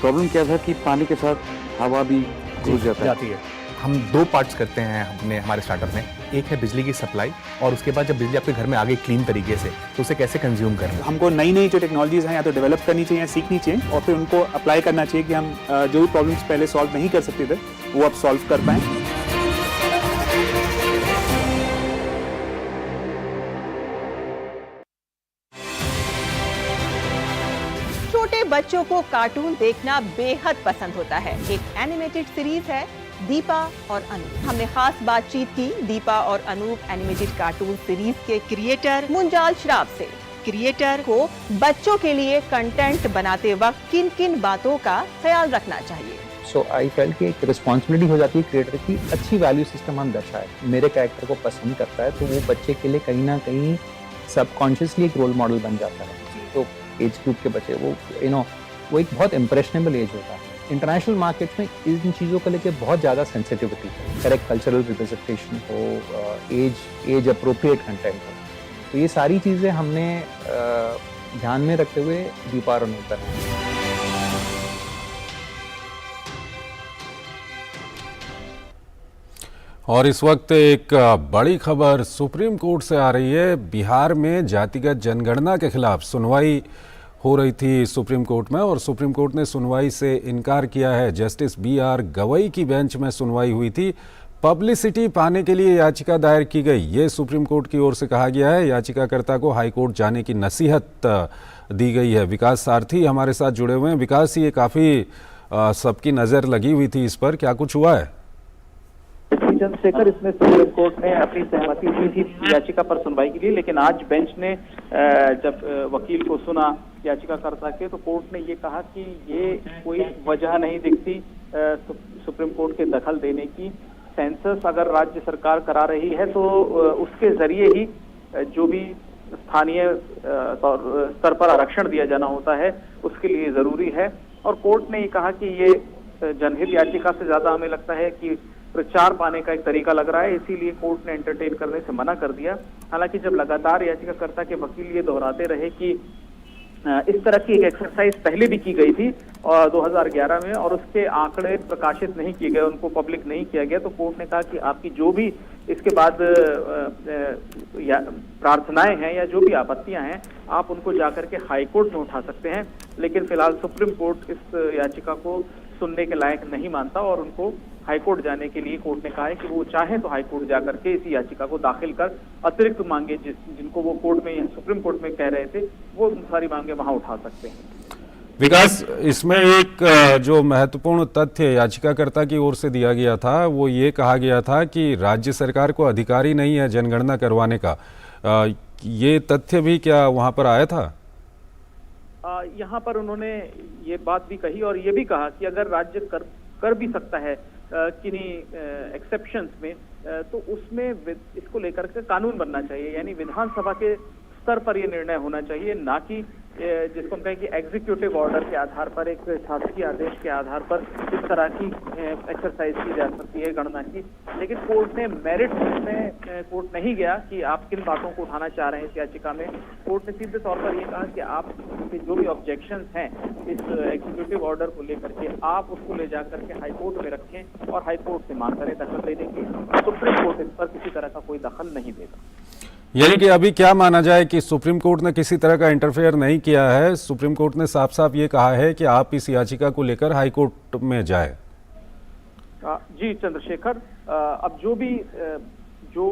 प्रॉब्लम क्या था कि पानी के साथ हवा भी घुस जाती है। हम दो पार्ट्स करते हैं हमारे स्टार्टअप में, एक है बिजली की सप्लाई और उसके बाद जब बिजली आपके घर में आ गई क्लीन तरीके से तो उसे कैसे कंज्यूम करना। हमको नई नई जो टेक्नोलॉजीज हैं या तो डेवलप करनी चाहिए या सीखनी चाहिए और फिर उनको अप्लाई करना चाहिए कि हम जो भी प्रॉब्लम्स पहले सॉल्व नहीं कर सकते थे वो अब सॉल्व कर पाएं। छोटे बच्चों को कार्टून देखना बेहद पसंद होता है। एक एनिमेटेड सीरीज है दीपा और अनूप। हमने खास बातचीत की दीपा और अनूप एनिमेटेड कार्टून सीरीज के क्रिएटर मुंजाल श्राफ से। क्रिएटर को बच्चों के लिए कंटेंट बनाते वक्त किन किन बातों का ख्याल रखना चाहिए। सो आई फेल्ट कि एक रिस्पॉन्सिबिलिटी हो जाती है क्रिएटर की, अच्छी वैल्यू सिस्टम हम दर्शाए। मेरे कैरेक्टर को पसंद करता है तो वो बच्चे के लिए कहीं ना कहीं सबकॉन्शियसली एक रोल मॉडल बन जाता है। तो एज ग्रुप के बच्चे वो वो एक बहुत इम्प्रेशनेबल एज होता है। इंटरनेशनल मार्केट में इन चीज़ों को लेकर बहुत ज़्यादा सेंसिटिविटी है। करेक्ट कल्चरल रिप्रेजेंटेशन हो, एज अप्रोप्रिएट कंटेंट हो, तो ये सारी चीज़ें हमने ध्यान में रखते हुए दीपा और अनूप बनाए। और इस वक्त एक बड़ी खबर सुप्रीम कोर्ट से आ रही है। बिहार में जातिगत जनगणना के खिलाफ सुनवाई हो रही थी सुप्रीम कोर्ट में और सुप्रीम कोर्ट ने सुनवाई से इनकार किया है। जस्टिस BR गवई की बेंच में सुनवाई हुई थी। पब्लिसिटी पाने के लिए याचिका दायर की गई, ये सुप्रीम कोर्ट की ओर से कहा गया है। याचिकाकर्ता को हाई कोर्ट जाने की नसीहत दी गई है। विकास सारथी हमारे साथ जुड़े हुए हैं। विकास, ये काफ़ी सबकी नज़र लगी हुई थी इस पर, क्या कुछ हुआ है? चंद्रशेखर, इसमें सुप्रीम कोर्ट ने अपनी सहमति दी थी याचिका पर सुनवाई के लिए, लेकिन आज बेंच ने जब वकील को सुना याचिकाकर्ता के, तो कोर्ट ने ये कहा कि ये कोई वजह नहीं दिखती सुप्रीम कोर्ट के दखल देने की। सेंसस अगर राज्य सरकार करा रही है तो उसके जरिए ही जो भी स्थानीय स्तर पर आरक्षण दिया जाना होता है उसके लिए जरूरी है। और कोर्ट ने ये कहा कि ये जनहित याचिका से ज्यादा हमें लगता है कि प्रचार पाने का एक तरीका लग रहा है, इसीलिए कोर्ट ने एंटरटेन करने से मना कर दिया। हालांकि जब लगातार याचिकाकर्ता के वकील ये दोहराते रहे कि इस तरह की एक एक्सरसाइज पहले भी की गई थी और 2011 में, और उसके आंकड़े प्रकाशित नहीं किए गए, उनको पब्लिक नहीं किया गया, तो कोर्ट ने कहा कि आपकी जो भी इसके बाद प्रार्थनाएं हैं या जो भी आपत्तियां हैं आप उनको जाकर के हाई कोर्ट में उठा सकते हैं। लेकिन फिलहाल सुप्रीम कोर्ट इस याचिका को सुनने के लायक नहीं मानता और उनको हाईकोर्ट जाने के लिए कोर्ट ने कहा है कि वो चाहे तो हाईकोर्ट जाकर के इसी याचिका को दाखिल कर अतिरिक्त मांगे जिनको वो कोर्ट में सुप्रीम कोर्ट में कह रहे थे वो सारी मांगे वहां उठा सकते हैं। विकास, इसमें एक जो महत्वपूर्ण तथ्य याचिकाकर्ता की ओर से दिया गया था वो ये कहा गया था कि राज्य सरकार को अधिकारी नहीं है जनगणना करवाने का। ये तथ्य भी क्या वहां पर आया था? यहाँ पर उन्होंने ये बात भी कही और ये भी कहा कि अगर राज्य कर भी सकता है किन्हीं एक्सेप्शंस में, तो उसमें इसको लेकर के कानून बनना चाहिए, यानी विधानसभा के स्तर पर यह निर्णय होना चाहिए, ना कि जिसको हम कहें कि एग्जीक्यूटिव ऑर्डर के आधार पर, एक शासकीय आदेश के आधार पर इस तरह की एक्सरसाइज की जा सकती है, गणना की। लेकिन कोर्ट ने मेरिट में कोर्ट नहीं गया कि आप किन बातों को उठाना चाह रहे हैं इस याचिका में। कोर्ट ने सीधे तौर पर यह कहा कि आप जो भी ऑब्जेक्शंस हैं इस एग्जीक्यूटिव ऑर्डर को लेकर के, आप उसको ले जाकर के हाईकोर्ट में रखें और हाईकोर्ट से मांग करें दखल देने की। सुप्रीम कोर्ट इस पर किसी तरह का कोई दखल नहीं देगा। यानी कि अभी क्या माना जाए कि सुप्रीम कोर्ट ने किसी तरह का इंटरफेयर नहीं किया है। सुप्रीम कोर्ट ने साफ साफ ये कहा है कि आप इस याचिका को लेकर हाई कोर्ट में जाए। जी चंद्रशेखर, अब जो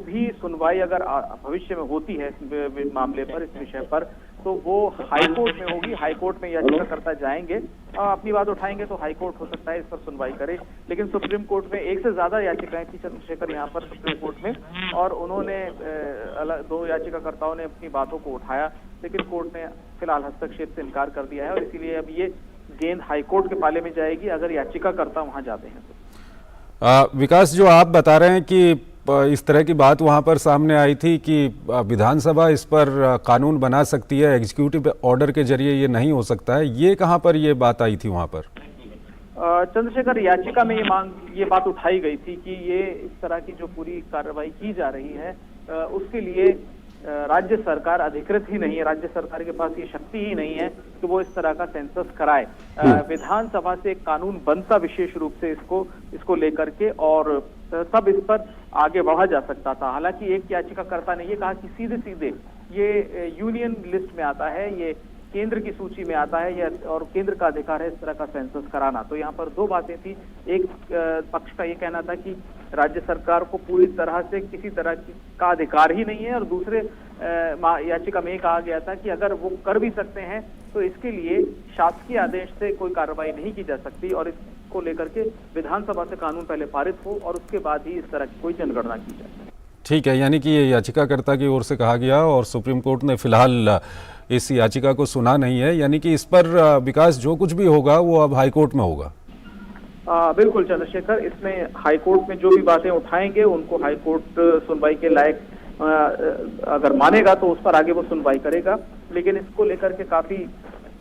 भी सुनवाई अगर भविष्य में होती है इस मामले पर, इस विषय पर, तो वो हाई कोर्ट में होगी। हाई कोर्ट में याचिकाकर्ता जाएंगे, अपनी बात उठाएंगे, तो हाई कोर्ट हो सकता है इस पर सुनवाई करे। लेकिन सुप्रीम कोर्ट में एक से ज्यादा याचिकाएं थी चंद्रशेखर यहाँ पर सुप्रीम कोर्ट में, और उन्होंने दो याचिकाकर्ताओं ने अपनी बातों को उठाया, लेकिन कोर्ट ने फिलहाल हस्तक्षेप से इनकार कर दिया है और इसीलिए अब ये गेंद हाई कोर्ट के पाले में जाएगी अगर याचिकाकर्ता वहां जाते हैं तो। विकास, जो आप बता रहे हैं कि इस तरह की बात वहां पर सामने आई थी कि विधानसभा इस पर कानून बना सकती है, एग्जीक्यूटिव ऑर्डर के जरिए ये नहीं हो सकता है, ये कहां पर ये बात आई थी वहां पर? चंद्रशेखर, याचिका में ये बात उठाई गई थी कि ये इस तरह की जो पूरी कार्रवाई की जा रही है उसके लिए राज्य सरकार अधिकृत ही नहीं है, राज्य सरकार के पास ये शक्ति ही नहीं है कि वो इस तरह का सेंसस कराए। विधानसभा से एक कानून बनता विशेष रूप से इसको लेकर के, और तब इस पर आगे बढ़ा जा सकता था। हालांकि एक याचिकाकर्ता ने ये कहा कि सीधे सीधे ये यूनियन लिस्ट में आता है, ये केंद्र की सूची में आता है, ये और केंद्र का अधिकार है इस तरह का सेंसस कराना। तो यहाँ पर दो बातें थी। एक पक्ष का ये कहना था कि राज्य सरकार को पूरी तरह से किसी तरह का अधिकार ही नहीं है, और दूसरे याचिका में कहा गया था कि अगर वो कर भी सकते हैं तो इसके लिए शासकीय आदेश से कोई कार्रवाई नहीं की जा सकती, और इसको लेकर के विधानसभा से कानून पहले पारित हो और उसके बाद ही इस तरह की कोई जनगणना की जाए। ठीक है, यानी कि ये याचिकाकर्ता की ओर से कहा गया और सुप्रीम कोर्ट ने फिलहाल इस याचिका को सुना नहीं है, यानी कि इस पर विकास जो कुछ भी होगा वो अब हाईकोर्ट में होगा। बिल्कुल चंद्रशेखर, इसमें हाईकोर्ट में जो भी बातें उठाएंगे उनको हाईकोर्ट सुनवाई के लायक अगर मानेगा तो उस पर आगे वो सुनवाई करेगा। लेकिन इसको लेकर के काफी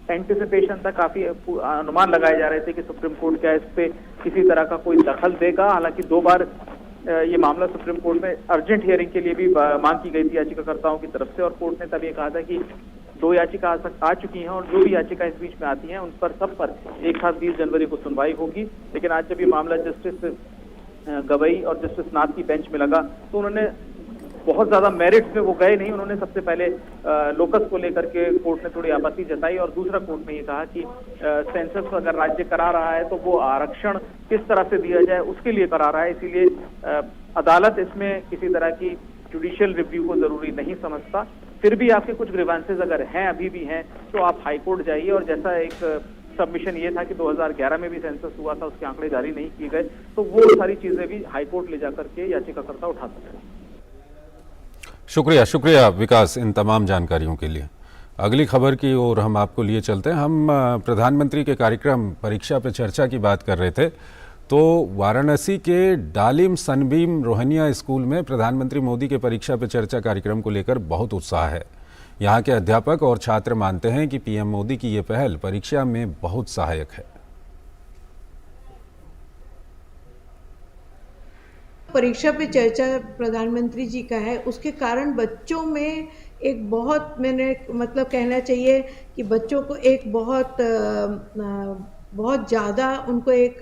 एंटिसिपेशन था, काफी अनुमान लगाए जा रहे थे कि सुप्रीम कोर्ट क्या इस पे किसी तरह का कोई दखल देगा। हालांकि 2 बार ये मामला सुप्रीम कोर्ट में अर्जेंट हियरिंग के लिए भी मांग की गई थी याचिकाकर्ताओं की तरफ से, और कोर्ट ने तब ये कहा था कि 2 याचिका आ चुकी हैं और जो भी याचिका इस बीच में आती हैं उन पर सब पर एक साथ 20 जनवरी को सुनवाई होगी। लेकिन आज जब ये मामला जस्टिस गवई और जस्टिस नाथ की बेंच में लगा तो उन्होंने बहुत ज्यादा मेरिट्स में वो गए नहीं। उन्होंने सबसे पहले लोकस को लेकर के कोर्ट ने थोड़ी आपत्ति जताई, और दूसरा कोर्ट ने ये कहा कि सेंसस अगर राज्य करा रहा है तो वो आरक्षण किस तरह से दिया जाए उसके लिए करा रहा है, इसीलिए अदालत इसमें किसी तरह की जुडिशियल रिव्यू को जरूरी नहीं समझता। फिर भी आपके कुछ ग्रीवांसेस अगर हैं, अभी भी हैं, तो आप हाईकोर्ट जाइए। और जैसा एक सबमिशन ये था कि 2011 में भी सेंसस हुआ था, उसके आंकड़े जारी नहीं किए गए, तो वो सारी चीजें भी हाईकोर्ट ले जाकर के याचिकाकर्ता उठा सकते हैं। शुक्रिया विकास इन तमाम जानकारियों के लिए। अगली खबर की ओर हम आपको लिए चलते हैं। हम प्रधानमंत्री के कार्यक्रम परीक्षा पे चर्चा की बात कर रहे थे, तो वाराणसी के डालिम सनबीम रोहनिया स्कूल में प्रधानमंत्री मोदी के परीक्षा पे चर्चा कार्यक्रम को लेकर बहुत उत्साह है। यहाँ के अध्यापक और छात्र मानते हैं कि पीएम मोदी की ये पहल परीक्षा में बहुत सहायक है। परीक्षा पे चर्चा प्रधानमंत्री जी का है, उसके कारण बच्चों में एक बहुत, मैंने मतलब कहना चाहिए कि बच्चों को एक बहुत ज़्यादा उनको एक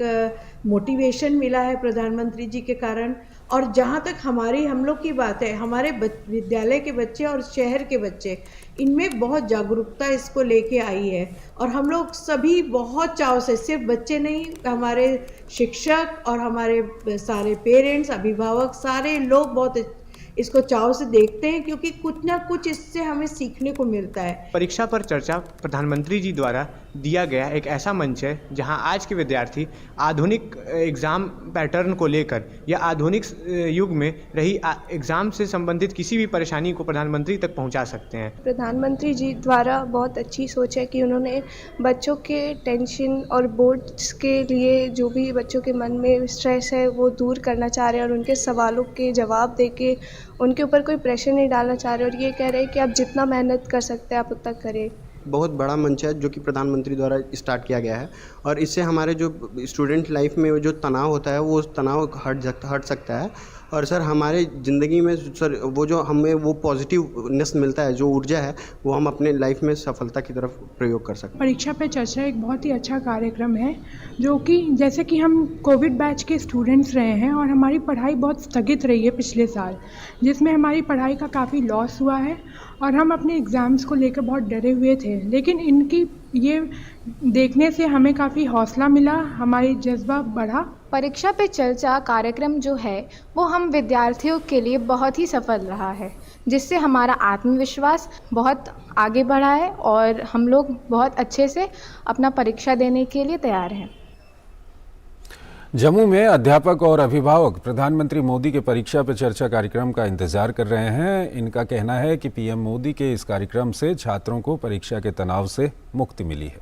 मोटिवेशन मिला है प्रधानमंत्री जी के कारण। और जहाँ तक हम लोग की बात है, हमारे विद्यालय के बच्चे और शहर के बच्चे, इनमें बहुत जागरूकता इसको लेके आई है, और हम लोग सभी बहुत चाव से, सिर्फ बच्चे नहीं, हमारे शिक्षक और हमारे सारे पेरेंट्स, अभिभावक, सारे लोग बहुत इसको चाव से देखते हैं, क्योंकि कुछ ना कुछ इससे हमें सीखने को मिलता है। परीक्षा पर चर्चा प्रधानमंत्री जी द्वारा दिया गया एक ऐसा मंच है जहां आज के विद्यार्थी आधुनिक एग्ज़ाम पैटर्न को लेकर या आधुनिक युग में रही एग्ज़ाम से संबंधित किसी भी परेशानी को प्रधानमंत्री तक पहुंचा सकते हैं। प्रधानमंत्री जी द्वारा बहुत अच्छी सोच है कि उन्होंने बच्चों के टेंशन और बोर्ड्स के लिए जो भी बच्चों के मन में स्ट्रेस है वो दूर करना चाह रहे हैं, और उनके सवालों के जवाब दे के उनके ऊपर कोई प्रेशर नहीं डालना चाह रहे, और ये कह रहे हैं कि आप जितना मेहनत कर सकते हैं आप उतना करें। बहुत बड़ा मंच है जो कि प्रधानमंत्री द्वारा स्टार्ट किया गया है और इससे हमारे जो स्टूडेंट लाइफ में जो तनाव होता है वो तनाव हट सकता है। और सर हमारे ज़िंदगी में सर वो जो हमें वो पॉजिटिवनेस मिलता है, जो ऊर्जा है, वो हम अपने लाइफ में सफलता की तरफ प्रयोग कर सकते हैं। परीक्षा पे चर्चा एक बहुत ही अच्छा कार्यक्रम है जो कि जैसे कि हम कोविड बैच के स्टूडेंट्स रहे हैं और हमारी पढ़ाई बहुत स्थगित रही है पिछले साल, जिसमें हमारी पढ़ाई का काफ़ी लॉस हुआ है और हम अपने एग्ज़ाम्स को लेकर बहुत डरे हुए थे। लेकिन इनकी ये देखने से हमें काफ़ी हौसला मिला, हमारी जज्बा बढ़ा। परीक्षा पे चर्चा कार्यक्रम जो है वो हम विद्यार्थियों के लिए बहुत ही सफल रहा है, जिससे हमारा आत्मविश्वास बहुत आगे बढ़ा है और हम लोग बहुत अच्छे से अपना परीक्षा देने के लिए तैयार हैं। जम्मू में अध्यापक और अभिभावक प्रधानमंत्री मोदी के परीक्षा पे चर्चा कार्यक्रम का इंतजार कर रहे हैं। इनका कहना है कि पीएम मोदी के इस कार्यक्रम से छात्रों को परीक्षा के तनाव से मुक्ति मिली है।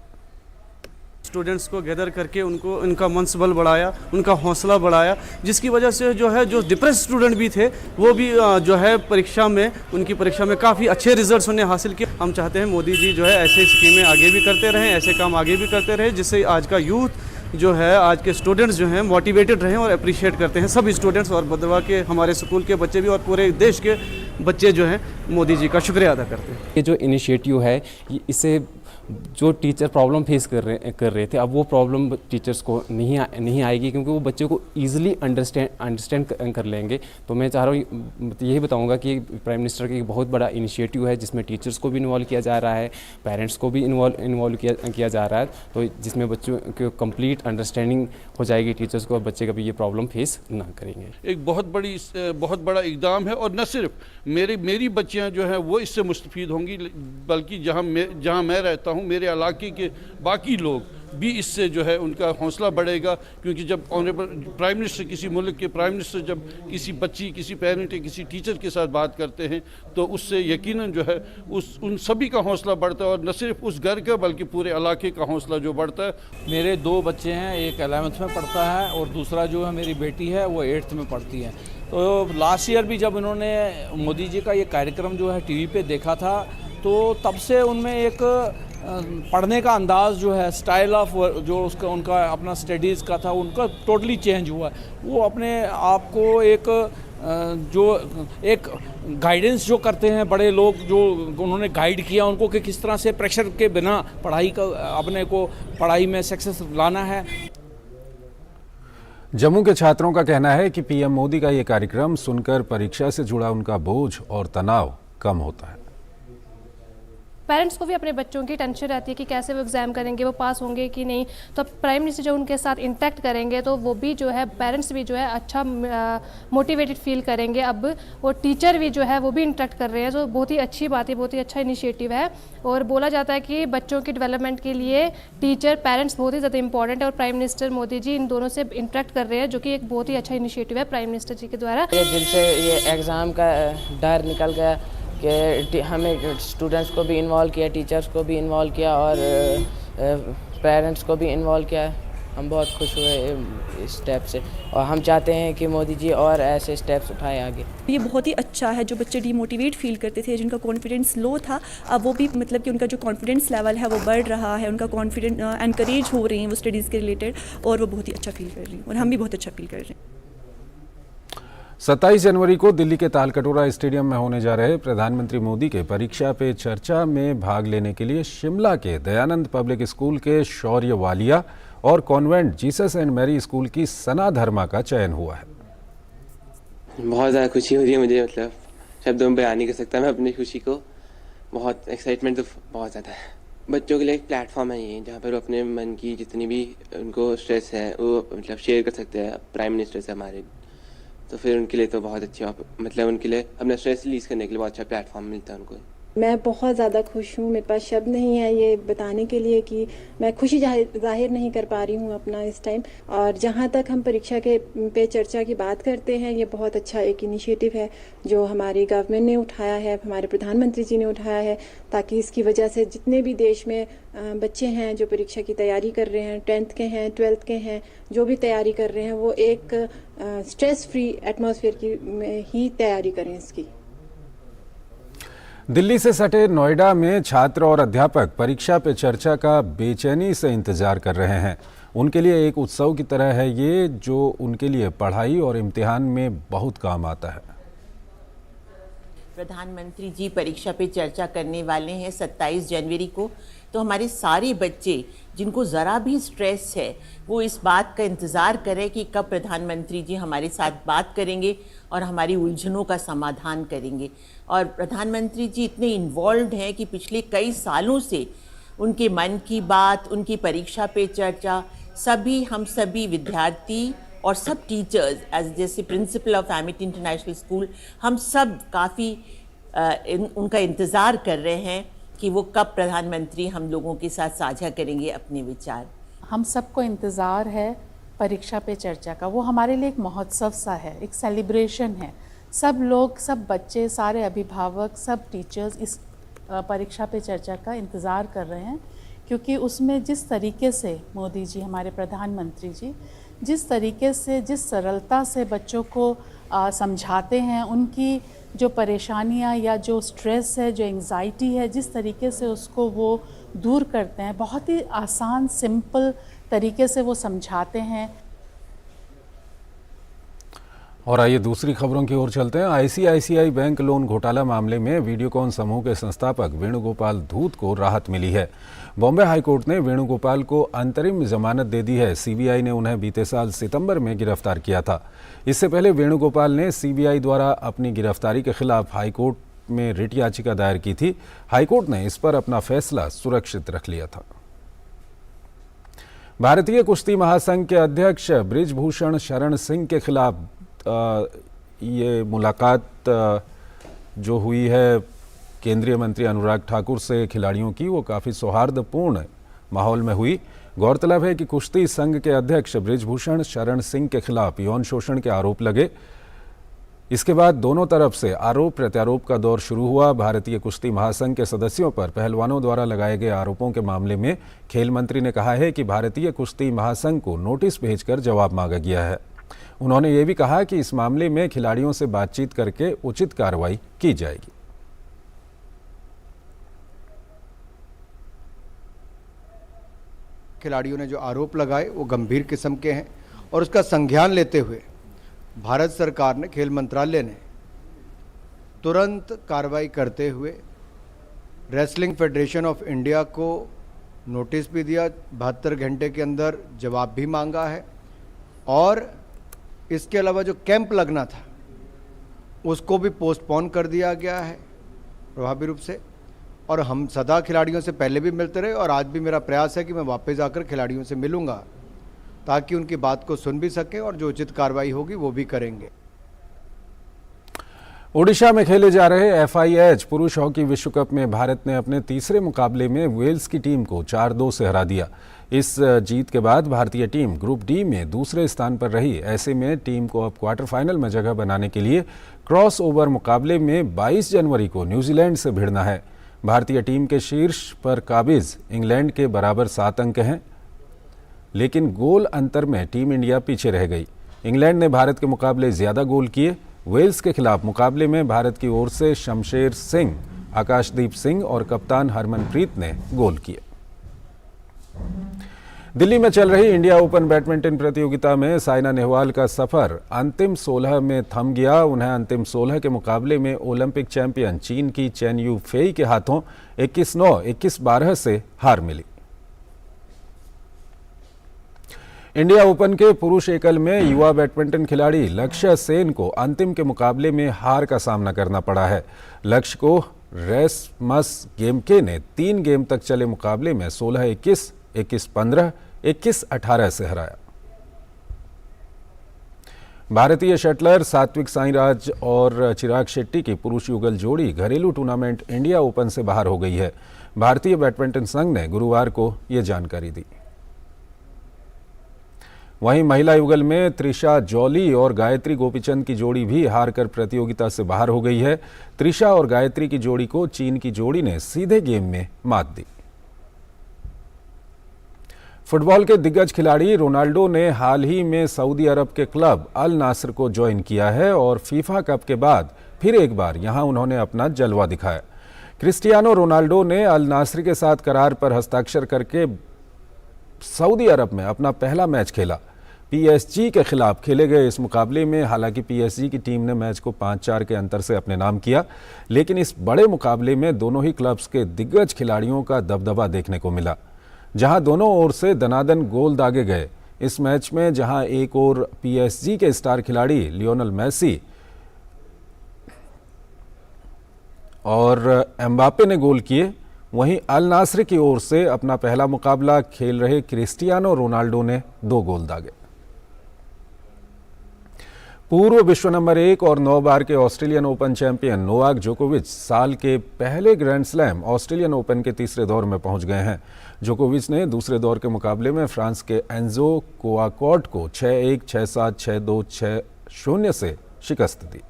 स्टूडेंट्स को गैदर करके उनको उनका मनसबल बढ़ाया, उनका हौसला बढ़ाया, जिसकी वजह से जो है जो डिप्रेस स्टूडेंट भी थे वो भी जो है उनकी परीक्षा में काफ़ी अच्छे रिजल्ट्स उन्हें हासिल किए। हम चाहते हैं मोदी जी जो है ऐसे स्कीमें आगे भी करते रहें, ऐसे काम आगे भी करते रहें, जिससे आज का यूथ जो है, आज के स्टूडेंट्स जो हैं मोटिवेटेड रहें और अप्रिशिएट करते हैं। सब स्टूडेंट्स और बदवा के हमारे स्कूल के बच्चे भी और पूरे देश के बच्चे जो हैं मोदी जी का शुक्रिया अदा करते हैं। ये जो इनिशिएटिव है इससे जो टीचर प्रॉब्लम फेस कर रहे थे, अब वो प्रॉब्लम टीचर्स को नहीं आएगी, क्योंकि वो बच्चे को ईजिली अंडरस्टैंड कर लेंगे। तो मैं चाह रहा हूँ यही बताऊँगा कि प्राइम मिनिस्टर का एक बहुत बड़ा इनिशिएटिव है जिसमें टीचर्स को भी इन्वॉल्व किया जा रहा है, पेरेंट्स को भी इन्वॉल्व किया जा रहा है, तो जिसमें बच्चों को कंप्लीट अंडरस्टैंडिंग हो जाएगी टीचर्स को और बच्चे कभी ये प्रॉब्लम फेस ना करेंगे। एक बहुत बड़ा इक़दाम है और न सिर्फ मेरी बच्चियाँ जो हैं वो इससे मुस्तफ़ीद होंगी, बल्कि जहाँ मैं रहता हूँ मेरे इलाके के बाकी लोग भी इससे जो है उनका हौसला बढ़ेगा। क्योंकि जब ऑनरेबल प्राइम मिनिस्टर, किसी मुल्क के प्राइम मिनिस्टर जब किसी बच्ची, किसी पेरेंट या किसी टीचर के साथ बात करते हैं तो उससे यकीनन जो है उन सभी का हौसला बढ़ता है और न सिर्फ उस घर का बल्कि पूरे इलाके का हौसला जो बढ़ता है। मेरे 2 बच्चे हैं, एक 11th में पढ़ता है और दूसरा जो है मेरी बेटी है वो 8th में पढ़ती है। तो लास्ट ईयर भी जब इन्होंने मोदी जी का ये कार्यक्रम जो है टीवी पे देखा था तो तब से उनमें एक पढ़ने का अंदाज़ जो है, स्टाइल ऑफ जो उनका अपना स्टडीज़ का था, उनका टोटली चेंज हुआ। वो अपने आप को एक गाइडेंस जो करते हैं बड़े लोग, जो उन्होंने गाइड किया उनको कि किस तरह से प्रेशर के बिना अपने को पढ़ाई में सक्सेस लाना है। जम्मू के छात्रों का कहना है कि पीएम मोदी का ये कार्यक्रम सुनकर परीक्षा से जुड़ा उनका बोझ और तनाव कम होता है। पेरेंट्स को भी अपने बच्चों की टेंशन रहती है कि कैसे वो एग्ज़ाम करेंगे, वो पास होंगे कि नहीं। तो प्राइम मिनिस्टर जो उनके साथ इंटरेक्ट करेंगे तो वो भी जो है, पेरेंट्स भी जो है अच्छा मोटिवेटेड फील करेंगे। अब वो टीचर भी जो है वो भी इंटरेक्ट कर रहे हैं, तो बहुत ही अच्छी बात है, बहुत ही अच्छा इनिशिएटिव है। और बोला जाता है कि बच्चों की डेवलपमेंट के लिए टीचर, पेरेंट्स बहुत ही ज़्यादा इंपॉर्टेंट है और प्राइम मिनिस्टर मोदी जी इन दोनों से इंटरेक्ट कर रहे हैं, जो कि एक बहुत ही अच्छा इनिशिएटिव है प्राइम मिनिस्टर जी के द्वारा। ये दिल से ये एग्ज़ाम का डर निकल गया कि हमें स्टूडेंट्स को भी इन्वॉल्व किया, टीचर्स को भी इन्वॉल्व किया और पेरेंट्स को भी इन्वॉल्व किया। हम बहुत खुश हुए इस स्टेप से और हम चाहते हैं कि मोदी जी और ऐसे स्टेप्स उठाएं आगे। ये बहुत ही अच्छा है। जो बच्चे डीमोटिवेट फील करते थे, जिनका कॉन्फिडेंस लो था, अब वो भी मतलब कि उनका जो कॉन्फिडेंस लेवल है वो बढ़ रहा है, उनका कॉन्फिडेंस एनकरेज हो रही हैं वो स्टडीज़ के रिलेटेड, और वो बहुत ही अच्छा फील कर रही हैं और हम भी बहुत अच्छा फील कर रहे हैं। 27 जनवरी को दिल्ली के तालकटोरा स्टेडियम में होने जा रहे प्रधानमंत्री मोदी के परीक्षा पे चर्चा में भाग लेने के लिए शिमला के दयानंद पब्लिक स्कूल के शौर्य वालिया और convent Jesus and Mary school की सना धर्मा का चयन हुआ है। बहुत ज़्यादा खुशी हो रही है मुझे, मतलब शब्दों में बयान नहीं कर सकता मैं अपनी खुशी को। बहुत एक्साइटमेंट तो बहुत ज़्यादा है। बच्चों के लिए एक प्लेटफॉर्म है ये, जहाँ पर वो अपने मन की जितनी भी उनको स्ट्रेस है वो मतलब शेयर कर सकते हैं प्राइम मिनिस्टर से हमारे। तो फिर उनके लिए तो बहुत अच्छी, मतलब उनके लिए अपना स्ट्रेस रिलीज करने के लिए बहुत अच्छा प्लेटफॉर्म मिलता है उनको। मैं बहुत ज़्यादा खुश हूँ। मेरे पास शब्द नहीं है ये बताने के लिए कि मैं खुशी जाहिर नहीं कर पा रही हूँ अपना इस टाइम। और जहाँ तक हम परीक्षा पे चर्चा की बात करते हैं, ये बहुत अच्छा एक इनिशिएटिव है जो हमारी गवर्नमेंट ने उठाया है, हमारे प्रधानमंत्री जी ने उठाया है, ताकि इसकी वजह से जितने भी देश में बच्चे हैं जो परीक्षा की तैयारी कर रहे हैं, 10th के हैं, 12th के हैं, जो भी तैयारी कर रहे हैं, वो एक स्ट्रेस फ्री एटमॉस्फेयर की ही तैयारी करें इसकी। दिल्ली से सटे नोएडा में छात्र और अध्यापक परीक्षा पे चर्चा का बेचैनी से इंतजार कर रहे हैं। उनके लिए एक उत्सव की तरह है ये, जो उनके लिए पढ़ाई और इम्तिहान में बहुत काम आता है। प्रधानमंत्री जी परीक्षा पे चर्चा करने वाले हैं 27 जनवरी को, तो हमारे सारे बच्चे जिनको ज़रा भी स्ट्रेस है वो इस बात का इंतज़ार करें कि कब प्रधानमंत्री जी हमारे साथ बात करेंगे और हमारी उलझनों का समाधान करेंगे। और प्रधानमंत्री जी इतने इन्वॉल्व हैं कि पिछले कई सालों से उनके मन की बात, उनकी परीक्षा पे चर्चा, हम सभी विद्यार्थी और सब टीचर्स एज जैसे principle of Amity international school, हम सब काफ़ी उनका इंतज़ार कर रहे हैं कि वो कब प्रधानमंत्री हम लोगों के साथ साझा करेंगे अपने विचार। हम सबको इंतज़ार है परीक्षा पे चर्चा का। वो हमारे लिए एक महोत्सव सा है, एक सेलिब्रेशन है। सब लोग, सब बच्चे, सारे अभिभावक, सब टीचर्स इस परीक्षा पे चर्चा का इंतज़ार कर रहे हैं, क्योंकि उसमें जिस तरीके से मोदी जी, हमारे प्रधानमंत्री जी, जिस तरीके से, जिस सरलता से बच्चों को समझाते हैं, उनकी जो परेशानियां या जो स्ट्रेस है, जो एंग्जाइटी है, जिस तरीके से उसको वो दूर करते हैं, बहुत ही आसान सिंपल तरीके से वो समझाते हैं। और आइए दूसरी खबरों की ओर चलते हैं। आईसीआईसीआई बैंक लोन घोटाला मामले में वीडियोकॉन समूह के संस्थापक वेणुगोपाल धूत को राहत मिली है। बॉम्बे हाईकोर्ट ने वेणुगोपाल को अंतरिम जमानत दे दी है। सीबीआई ने उन्हें बीते साल सितंबर में गिरफ्तार किया था। इससे पहले वेणुगोपाल ने सीबीआई द्वारा अपनी गिरफ्तारी के खिलाफ हाईकोर्ट में रिट याचिका दायर की थी। हाईकोर्ट ने इस पर अपना फैसला सुरक्षित रख लिया था। भारतीय कुश्ती महासंघ के अध्यक्ष बृजभूषण शरण सिंह के खिलाफ ये मुलाकात जो हुई है केंद्रीय मंत्री अनुराग ठाकुर से खिलाड़ियों की, वो काफ़ी सौहार्दपूर्ण माहौल में हुई। गौरतलब है कि कुश्ती संघ के अध्यक्ष बृजभूषण शरण सिंह के खिलाफ यौन शोषण के आरोप लगे। इसके बाद दोनों तरफ से आरोप प्रत्यारोप का दौर शुरू हुआ। भारतीय कुश्ती महासंघ के सदस्यों पर पहलवानों द्वारा लगाए गए आरोपों के मामले में खेल मंत्री ने कहा है कि भारतीय कुश्ती महासंघ को नोटिस भेजकर जवाब मांगा गया है। उन्होंने ये भी कहा कि इस मामले में खिलाड़ियों से बातचीत करके उचित कार्रवाई की जाएगी। खिलाड़ियों ने जो आरोप लगाए वो गंभीर किस्म के हैं और उसका संज्ञान लेते हुए भारत सरकार ने, खेल मंत्रालय ने तुरंत कार्रवाई करते हुए रेसलिंग फेडरेशन ऑफ इंडिया को नोटिस भी दिया, 72 घंटे के अंदर जवाब भी मांगा है। और इसके अलावा जो कैंप लगना था उसको भी पोस्टपोन कर दिया गया है प्रभावी रूप से। और हम सदा खिलाड़ियों से पहले भी मिलते रहे और आज भी मेरा प्रयास है कि मैं वापस जाकर खिलाड़ियों से मिलूंगा ताकि उनकी बात को सुन भी सकें और जो उचित कार्रवाई होगी वो भी करेंगे। ओडिशा में खेले जा रहे FIH पुरुष हॉकी विश्व कप में भारत ने अपने तीसरे मुकाबले में वेल्स की टीम को 4-2 से हरा दिया। इस जीत के बाद भारतीय टीम ग्रुप डी में दूसरे स्थान पर रही। ऐसे में टीम को अब क्वार्टर फाइनल में जगह बनाने के लिए क्रॉस ओवर मुकाबले में 22 जनवरी को न्यूजीलैंड से भिड़ना है। भारतीय टीम के शीर्ष पर काबिज इंग्लैंड के बराबर 7 अंक हैं, लेकिन गोल अंतर में टीम इंडिया पीछे रह गई। इंग्लैंड ने भारत के मुकाबले ज़्यादा गोल किए। वेल्स के खिलाफ मुकाबले में भारत की ओर से शमशेर सिंह, आकाशदीप सिंह और कप्तान हरमनप्रीत ने गोल किए। दिल्ली में चल रही इंडिया ओपन बैडमिंटन प्रतियोगिता में साइना नेहवाल का सफर अंतिम 16 में थम गया। उन्हें अंतिम 16 के मुकाबले में ओलंपिक चैंपियन चीन की चेन यू फेई के हाथों 21-9, 21-12 से हार मिली। इंडिया ओपन के पुरुष एकल में युवा बैडमिंटन खिलाड़ी लक्ष्य सेन को अंतिम के मुकाबले में हार का सामना करना पड़ा है। लक्ष्य को रेसमस गेमके ने 3 गेम तक चले मुकाबले में 16-21, 21-15, 21-18 से हराया। भारतीय शटलर सात्विक साईराज और चिराग शेट्टी की पुरुष युगल जोड़ी घरेलू टूर्नामेंट इंडिया ओपन से बाहर हो गई है। भारतीय बैडमिंटन संघ ने गुरुवार को ये जानकारी दी। वहीं महिला युगल में त्रिशा जॉली और गायत्री गोपीचंद की जोड़ी भी हारकर प्रतियोगिता से बाहर हो गई है। त्रिशा और गायत्री की जोड़ी को चीन की जोड़ी ने सीधे गेम में मात दी। फुटबॉल के दिग्गज खिलाड़ी रोनाल्डो ने हाल ही में सऊदी अरब के क्लब अल नासर को ज्वाइन किया है और फीफा कप के बाद फिर एक बार यहां उन्होंने अपना जलवा दिखाया। क्रिस्टियानो रोनाल्डो ने अल नास्र के साथ करार पर हस्ताक्षर करके सऊदी अरब में अपना पहला मैच खेला। पीएसजी के खिलाफ खेले गए इस मुकाबले में हालांकि पीएसजी की टीम ने मैच को 5-4 के अंतर से अपने नाम किया, लेकिन इस बड़े मुकाबले में दोनों ही क्लब्स के दिग्गज खिलाड़ियों का दबदबा देखने को मिला, जहां दोनों ओर से दनादन गोल दागे गए। इस मैच में जहां एक ओर पीएसजी के स्टार खिलाड़ी लियोनेल मेसी और एम्बापे ने गोल किए, वहीं अल नास्र की ओर से अपना पहला मुकाबला खेल रहे क्रिस्टियानो रोनाल्डो ने 2 गोल दागे। पूर्व विश्व नंबर 1 और 9 बार के ऑस्ट्रेलियन ओपन चैंपियन नोवाक जोकोविच साल के पहले ग्रैंड स्लैम ऑस्ट्रेलियन ओपन के तीसरे दौर में पहुंच गए हैं। जोकोविच ने दूसरे दौर के मुकाबले में फ्रांस के एंजो कोआकॉट को 6-1, 6-7, 6-2, 6-0 से शिकस्त दी।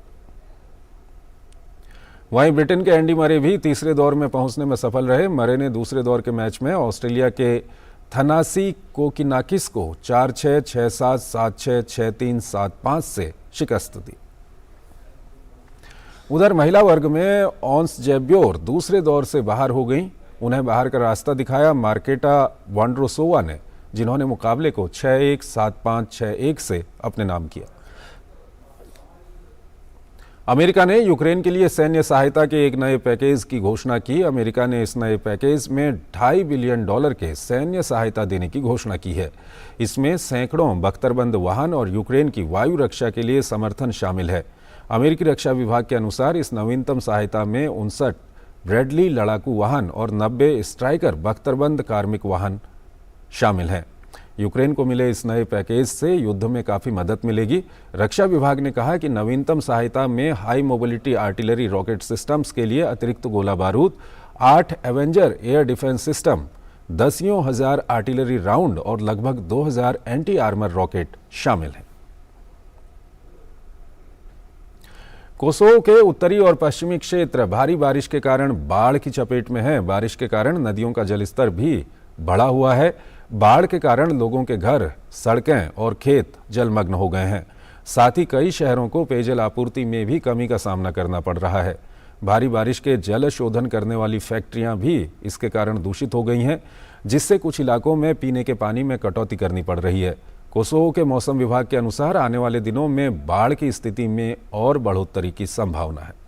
वहीं ब्रिटेन के एंडी मरे भी तीसरे दौर में पहुंचने में सफल रहे। मरे ने दूसरे दौर के मैच में ऑस्ट्रेलिया के थनासी कोकिनाकिस को 4-6, 6-7, 7-6, 6-3, 7-5 से शिकस्त दी। उधर महिला वर्ग में ऑन्स जेब्योर दूसरे दौर से बाहर हो गईं। उन्हें बाहर का रास्ता दिखाया मार्केटा वॉन्ड्रोसोवा ने, जिन्होंने मुकाबले को 6-1, 7-5, 6-1 से अपने नाम किया। अमेरिका ने यूक्रेन के लिए सैन्य सहायता के एक नए पैकेज की घोषणा की। अमेरिका ने इस नए पैकेज में $2.5 बिलियन के सैन्य सहायता देने की घोषणा की है। इसमें सैकड़ों बख्तरबंद वाहन और यूक्रेन की वायु रक्षा के लिए समर्थन शामिल है। अमेरिकी रक्षा विभाग के अनुसार इस नवीनतम सहायता में 59 ब्रैडली लड़ाकू वाहन और 90 स्ट्राइकर बख्तरबंद कार्मिक वाहन शामिल हैं। यूक्रेन को मिले इस नए पैकेज से युद्ध में काफ़ी मदद मिलेगी। रक्षा विभाग ने कहा कि नवीनतम सहायता में high mobility artillery rocket systems के लिए अतिरिक्त गोला बारूद, 8 Avenger air defence system, 10,000 artillery round और लगभग 2,000 एंटी आर्मर रॉकेट शामिल हैं। कोसोवो के उत्तरी और पश्चिमी क्षेत्र भारी बारिश के कारण बाढ़ की चपेट में हैं। बारिश के कारण नदियों का जलस्तर भी बढ़ा हुआ है। बाढ़ के कारण लोगों के घर, सड़कें और खेत जलमग्न हो गए हैं। साथ ही कई शहरों को पेयजल आपूर्ति में भी कमी का सामना करना पड़ रहा है। भारी बारिश के जल शोधन करने वाली फैक्ट्रियां भी इसके कारण दूषित हो गई हैं, जिससे कुछ इलाकों में पीने के पानी में कटौती करनी पड़ रही है। कोसोवो के मौसम विभाग के अनुसार आने वाले दिनों में बाढ़ की स्थिति में और बढ़ोतरी की संभावना है।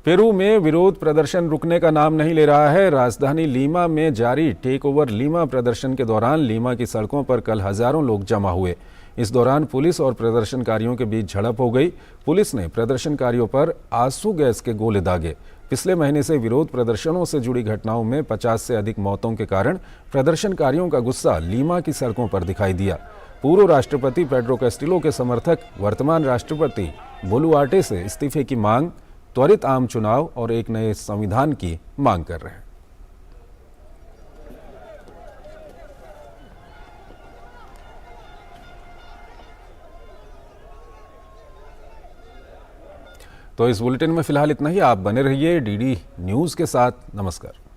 पेरू में विरोध प्रदर्शन रुकने का नाम नहीं ले रहा है। राजधानी लीमा में जारी टेक ओवर लीमा प्रदर्शन के दौरान लीमा की सड़कों पर कल हजारों लोग जमा हुए। इस दौरान पुलिस और प्रदर्शनकारियों के बीच झड़प हो गई। पुलिस ने प्रदर्शनकारियों पर आंसू गैस के गोले दागे। पिछले महीने से विरोध प्रदर्शनों से जुड़ी घटनाओं में 50 से अधिक मौतों के कारण प्रदर्शनकारियों का गुस्सा लीमा की सड़कों पर दिखाई दिया। पूर्व राष्ट्रपति पेड्रो कैस्टिलो के समर्थक वर्तमान राष्ट्रपति बोलुआर्टे से इस्तीफे की मांग, त्वरित आम चुनाव और एक नए संविधान की मांग कर रहे हैं। तो इस बुलेटिन में फिलहाल इतना ही। आप बने रहिए डीडी न्यूज़ के साथ। नमस्कार।